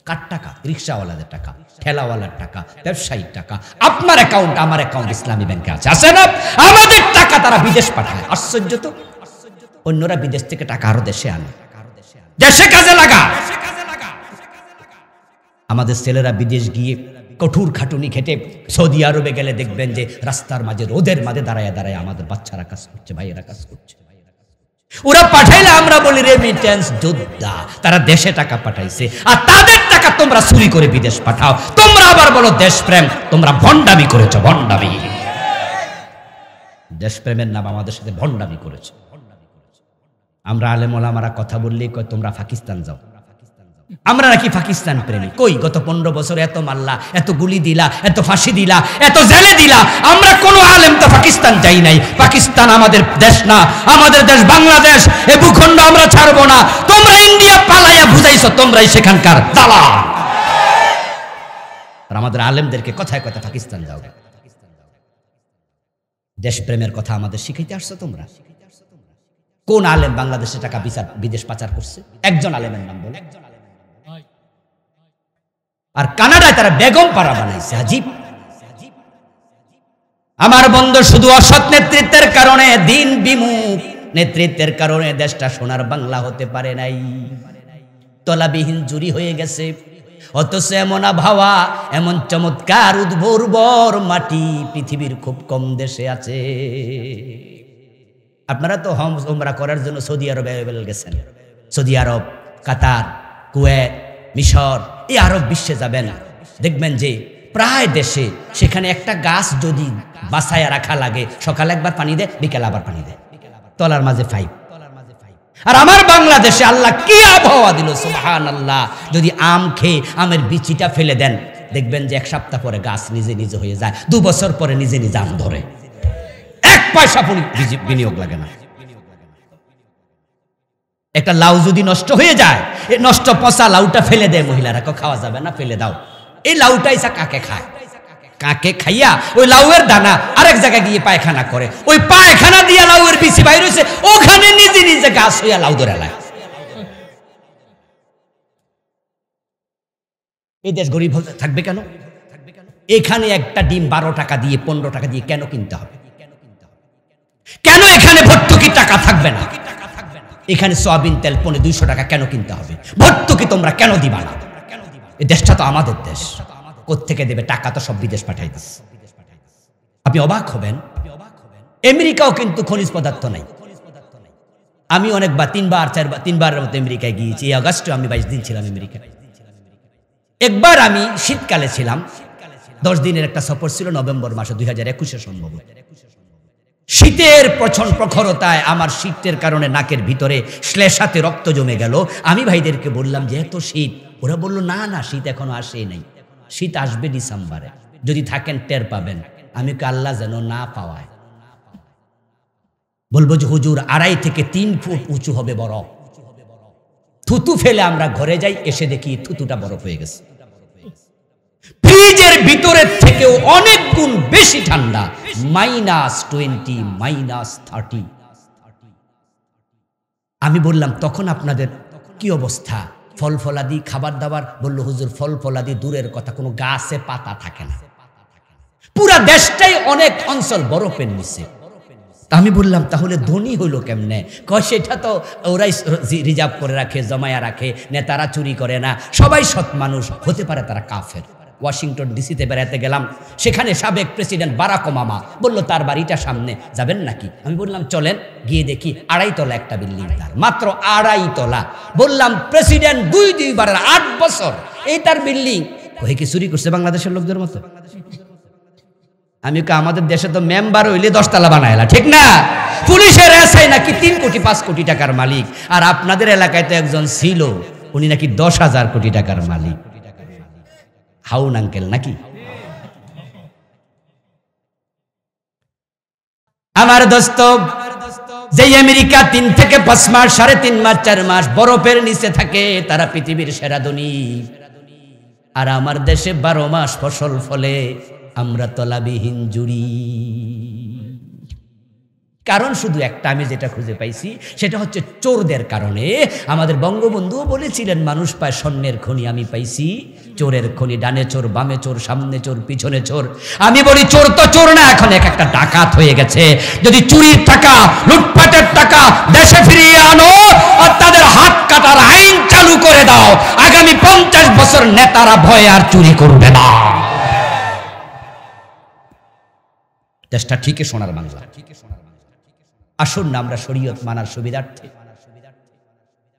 কার টাকা? রিক্সাওয়ালাদের টাকা, ঠেলাওয়ালার টাকা, ব্যবসায়ীর টাকা। আপনার অ্যাকাউন্ট, আমার অ্যাকাউন্ট ইসলামী ব্যাংকে আছে না? আমাদের টাকা তারা বিদেশ পাঠায়। আশ্চর্য তো। অন্যরা বিদেশ থেকে টাকা আরো দেশে আনে, দেশে কাজে লাগা। আমাদের ছেলেরা বিদেশ গিয়ে কঠোর খাটুনি খেটে সৌদি আরবে গেলে দেখবেন যে রাস্তার মাঝে, রোদের মাঝে দাঁড়ায় দাঁড়ায় আমাদের বাচ্চারা কাজ করছে, ভাইয়েরা কাজ করছে। ওরা পাঠাইলে আমরা বলি রেমিটেন্স যোদ্ধা। তারা দেশে টাকা পাঠাইছে, আর তাদের টাকা তোমরা চুরি করে বিদেশ পাঠাও। তোমরা আবার বলো দেশপ্রেম। তোমরা ভণ্ডামি করেছো, ভণ্ডামি। দেশপ্রেমের নাম আমাদের সাথে ভণ্ডামি করেছো। আমরা আলেম ওলামারা কথা বললেই কয় তোমরা পাকিস্তান যাও। আমরা নাকি পাকিস্তান প্রেমী? কই, গত 15 বছর এত মারলা, এত গুলি দিলা, এত ফাঁসি দিলা, এত জেলে দিলা। আমরা কোন আলেম তো পাকিস্তান যাই নাই। পাকিস্তান আমাদের দেশ না, আমাদের দেশ বাংলাদেশ। এ ভূখণ্ড আমরা ছাড়বো না। তোমরা ইন্ডিয়া পালাইয়া বুঝাইছো, তোমরাই সেখানকার দালাল। আর আমাদের আলেমদেরকে কথায় কথায় পাকিস্তান যাও। দেশপ্রেমের কথা আমাদের শিখাইতে আসছো তোমরা? কোন আলেম বাংলাদেশে টাকা বিদেশ পাচার করছে? একজন আলেমের নাম বলে। আর কানাডায় তারা বেগম পাড়া বানাইছে। আজীব। আমার বন্ধু, শুধু অসৎ নেতৃত্বের কারণে, দিন বিমুখ নেতৃত্বের কারণে দেশটা সোনার বাংলা হতে পারে নাই। তলাবিহীন জুরি হয়ে গেছে। অথচ এমন আবহাওয়া, এমন চমৎকার উর্বর মাটি পৃথিবীর খুব কম দেশে আছে। আপনারা তো হজ উমরা করার জন্য সৌদি আরব অ্যাভেলেবল গেছেন। সৌদি আরব, কাতার, কুয়েত, মিশর, এই আরব বিশ্বে যাবেন, দেখবেন যে প্রায় দেশে সেখানে একটা গাছ যদি বাছাইয়া রাখা লাগে, সকালে একবার পানি দেয়, বিকেল আবার পানি দেয়, তলার মাঝে ফাইভ। আর আমার বাংলাদেশে আল্লাহ কি আবহাওয়া দিল সুবহানাল্লাহ! যদি আম খেয়ে আমের বিচিটা ফেলে দেন, দেখবেন যে এক সপ্তাহ পরে গাছ নিজে নিজে হয়ে যায়, 2 বছর পরে নিজে নিজে আম ধরে, 1 পয়সা বিনিয়োগ লাগে না। একটা লাউ যদি নষ্ট হয়ে যায়, এই নষ্ট পচা লাউটা ফেলে দেয় মহিলারা, খাওয়া যাবে না, ফেলে দাও। এই লাউটাই কাকে খায়, কাকে খাইয়া ওই লাউয়ের দানা আরেক জায়গায় গিয়ে পায়খানা করে, ওই পায়খানা দিয়ে লাউয়ের বিচি বাইর হইছে, ওখানে নিজে নিজে গাছ হইয়া লাউ ধরে লায়। এই দেশ গরিব থাকবে কেন? এখানে একটা ডিম 12 টাকা দিয়ে 15 টাকা দিয়ে কেন কিনতে হবে? কেন এখানে ভর্তুকি টাকা থাকবে না? এখানে সয়াবিন তেল 200 টাকা কেন কিনতে হবে? ভর্তুকি তোমরা কেন দিবা না? এই দেশটা তো আমাদের দেশ, কোত্থেকে দেবে? টাকা তো সব বিদেশ পাঠাই দিচ্ছে। আপনি অবাক হবেন, আমেরিকাও কিন্তু খনিজ পদার্থ নাই। আমি অনেকবার 3বার মতো আমেরিকায় গিয়েছি। এই আগস্টে আমি 22 দিন ছিলাম আমেরিকায়। একবার আমি শীতকালে ছিলাম, 10 দিনের একটা সফর ছিল, নভেম্বর মাসে 2021 সম্ভব। শীতের প্রখরতায় আমার শীতের কারণে নাকের ভিতরে শ্লেষাতে রক্ত জমে গেল। আমি ভাইদেরকে বললাম যে এত শীত, ওরা বলল না না, শীত এখনো আসে নাই, শীত আসবে ডিসেম্বরে, যদি থাকেন টের পাবেন। আমি আল্লাহ যেন না পাওয়ায়। বলবো যে হুজুর 2.5 থেকে 3 ফুট উঁচু হবে বরফ। থুতু ফেলে আমরা ঘরে যাই, এসে দেখি থুতুটা বরফ হয়ে গেছে। ফ্রিজের ভিতরের থেকেও অনেক গুণ বেশি ঠান্ডা, -20, -30। আমি বললাম তখন আপনাদের কি অবস্থা? ফল ফলাদি খাবার দাবার? বলল হুজুর ফল ফলাদি দূরের কথা, কোনো গাছে পাতা থাকে না, পুরা দেশটাই অনেক অঞ্চল বরফের নিচে। আমি বললাম তাহলে ধনী হইল কেমনে? কয় সেটা তো ওরাই রিজার্ভ করে রাখে, জমায়া রাখে, নেতারা চুরি করে না, সবাই সৎ মানুষ, হতে পারে তারা কাফের। ওয়াশিংটন ডিসিতে বেড়াতে গেলাম, সেখানে সাবেক প্রেসিডেন্ট বারাক ওবামা বলল তার বাড়িটা সামনে, যাবেন নাকি? আমি বললাম চলেন, গিয়ে দেখি 2.5 তলা একটা বিল্ডিং, তার মাত্র 2.5 তলা। বললাম প্রেসিডেন্ট 2 বারের 8 বছর, এই তার বিল্ডিং। ওই কি চুরি করছে বাংলাদেশের লোকদের মতো? আমি আমাদের দেশে তো মেম্বার হইলে 10 তলা বানাইলা, ঠিক না? পুলিশের এসআই নাকি 3 কোটি 5 কোটি টাকার মালিক, আর আপনাদের এলাকায় তো একজন ছিল, উনি নাকি 10,000 কোটি টাকার মালিক। হাউন আঙ্কেল নাকি? আমার দোস্ত, যে আমেরিকা 3 থেকে 5 মাস, 3.5 মাস, 4 মাস বরফের নিচে থাকে, তারা পৃথিবীর সেরা ধনী। আর আমার দেশে 12 মাস ফসল ফলে, আমরা তলাবিহীন জুড়ি। কারণ শুধু একটা, আমি যেটা খুঁজে পাইছি সেটা হচ্ছে চোরদের কারণে। আমাদের বঙ্গবন্ধুও বলেছিলেন মানুষ পায় স্বর্ণের খনি, আমি পাইছি চোরের খনি। ডানে চোর, বামে চোর, সামনে চোর, পিছনে চোর। আমি বলি চোর তো চোর না, এখন একটা ডাকাত হয়ে গেছে। যদি চুরির টাকা, লুটপাটের টাকা দেশে ফিরিয়ে আনো আর তাদের হাত কাটার আইন চালু করে দাও, আগামী 50 বছর নেতারা ভয়ে আর চুরি করবে না। দেশটা ঠিকই সোনার বাংলা। আসুন না আমরা শরীয়ত মানার সুবিধার্থে,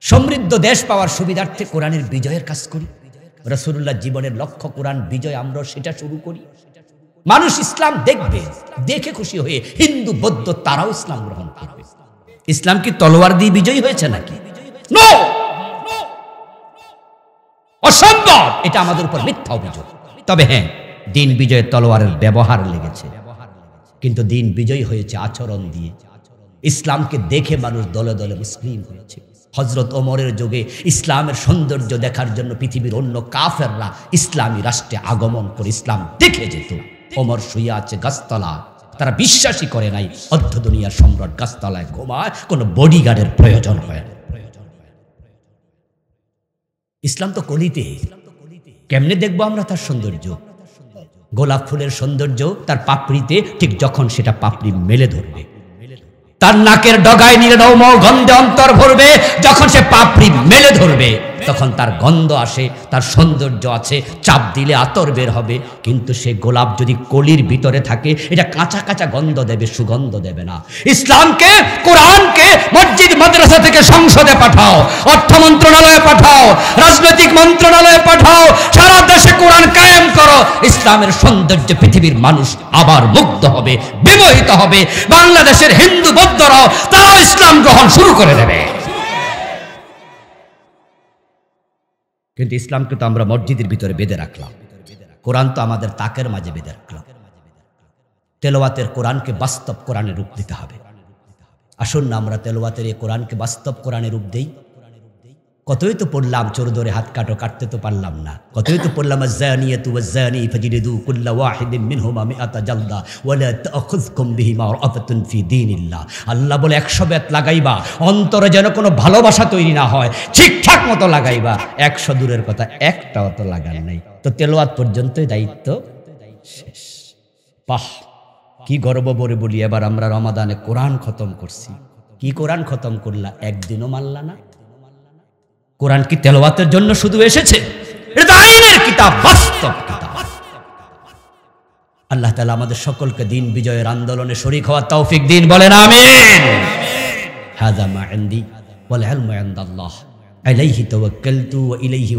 সমৃদ্ধ দেশ পাওয়ার সুবিধার্থে কোরআনের বিজয়ের কাজ করি। রাসূলুল্লাহ জীবনের লক্ষ্য কোরআন বিজয়, আমরা সেটা শুরু করি। মানুষ ইসলাম দেখবে, দেখে খুশি হয়ে হিন্দু বৌদ্ধ তারাও ইসলাম গ্রহণ করবে। ইসলাম কি তলোয়ার দিয়ে বিজয়ী হয়েছে নাকি? নো, অসম্ভব। এটা আমাদের উপর মিথ্যা অভিযোগ। তবে হ্যাঁ, দিন বিজয়ের তলোয়ারের ব্যবহার লেগেছে, কিন্তু দিন বিজয়ী হয়েছে আচরণ দিয়ে। ইসলামকে দেখে মানুষ দলে দলে মুসলিম হয়েছে। হযরত ওমরের যুগে ইসলামের সৌন্দর্য দেখার জন্য পৃথিবীর অন্য কাফেররা ইসলামী রাষ্ট্রে আগমন করে ইসলাম দেখে যেত। ওমর শুয়ে আছে গাছতলা, তারা বিশ্বাসই করে নাই অর্ধ দুনিয়ার সম্রাট গাছতলায় ঘুমায়, কোনো বডিগার্ডের প্রয়োজন হয় না। ইসলাম তো কলিতে, কেমনে দেখবো আমরা তার সৌন্দর্য? গোলাপ ফুলের সৌন্দর্য তার পাপড়িতে, ঠিক যখন সেটা পাপড়ি মেলে ধরবে, তার নাকের ডগায় নীল নৌম গন্ধে অন্তর ভরবে, যখন সে পাপড়ি মেলে ধরবে, তখন তার গন্ধ আসে, তার সৌন্দর্য আছে, চাপ দিলে আতর বের হবে। কিন্তু সে গোলাপ যদি কলির ভিতরে থাকে, এটা কাঁচা কাঁচা গন্ধ দেবে, সুগন্ধ দেবে না। ইসলামকে, কোরআনকে মসজিদ মাদ্রাসা থেকে সংসদে পাঠাও, অর্থ মন্ত্রণালয়ে পাঠাও, রাজনৈতিক মন্ত্রণালয়ে পাঠাও, সারা দেশে কোরআন কায়েম করো। ইসলামের সৌন্দর্য পৃথিবীর মানুষ আবার মুগ্ধ হবে, বিমোহিত হবে। বাংলাদেশের হিন্দু বৌদ্ধরাও তারাও ইসলাম গ্রহণ শুরু করে দেবে। কিন্তু ইসলামকে তো আমরা মসজিদের ভিতরে বেঁধে রাখলাম, কোরআন তো আমাদের তাকের মাঝে বেঁধে রাখলাম। তেলাওয়াতের কোরআনকে বাস্তব কোরআনে রূপ দিতে হবে। আসুন না আমরা তেলাওয়াতের এই কোরআনকে বাস্তব কোরআনে রূপ দেই। কতই তো পড়লাম চোর ধরে হাত কাটো, কাটতে তো পারলাম না। কতই তো পড়লাম আয-যানিয়াতু ওয়াজ-যানি ফাজলিদু কুল্লা ওয়াহিদিন মিনহুমা মিআতা জালদা ওয়া লা তা'খুযকুম বিহিমা রা'ফাতুন ফি দীনিল্লাহ। আল্লাহ বলে 100 বেত লাগাইবা, অন্তরে যেন কোনো ভালোবাসা তৈরি না হয়, ঠিকঠাক মতো লাগাইবা। 100 দূরের কথা, একটাও তো লাগার নাই। তো তেলাওয়াত পর্যন্তই দায়িত্ব শেষ। বাহ, কি গর্ব করে বলি, এবার আমরা রমাদানে কোরআন খতম করছি। কি কোরআন খতম করলা? একদিনও মানলা না। কোরআন কি তেলাওয়াতের জন্য শুধু এসেছে? এটা তো আইনের কিতাব, বাস্তব কিতাব। আল্লাহ তাআলা আমাদের সকলকে দিন বিজয়ের আন্দোলনে শরীক হওয়ার তৌফিক দিন, বলেন আমিন। হাযা মা ইনদি ওয়াল ইলমু ইনদাল্লাহ আলাইহি তাওয়াক্কালতু ওয়া ইলাইহি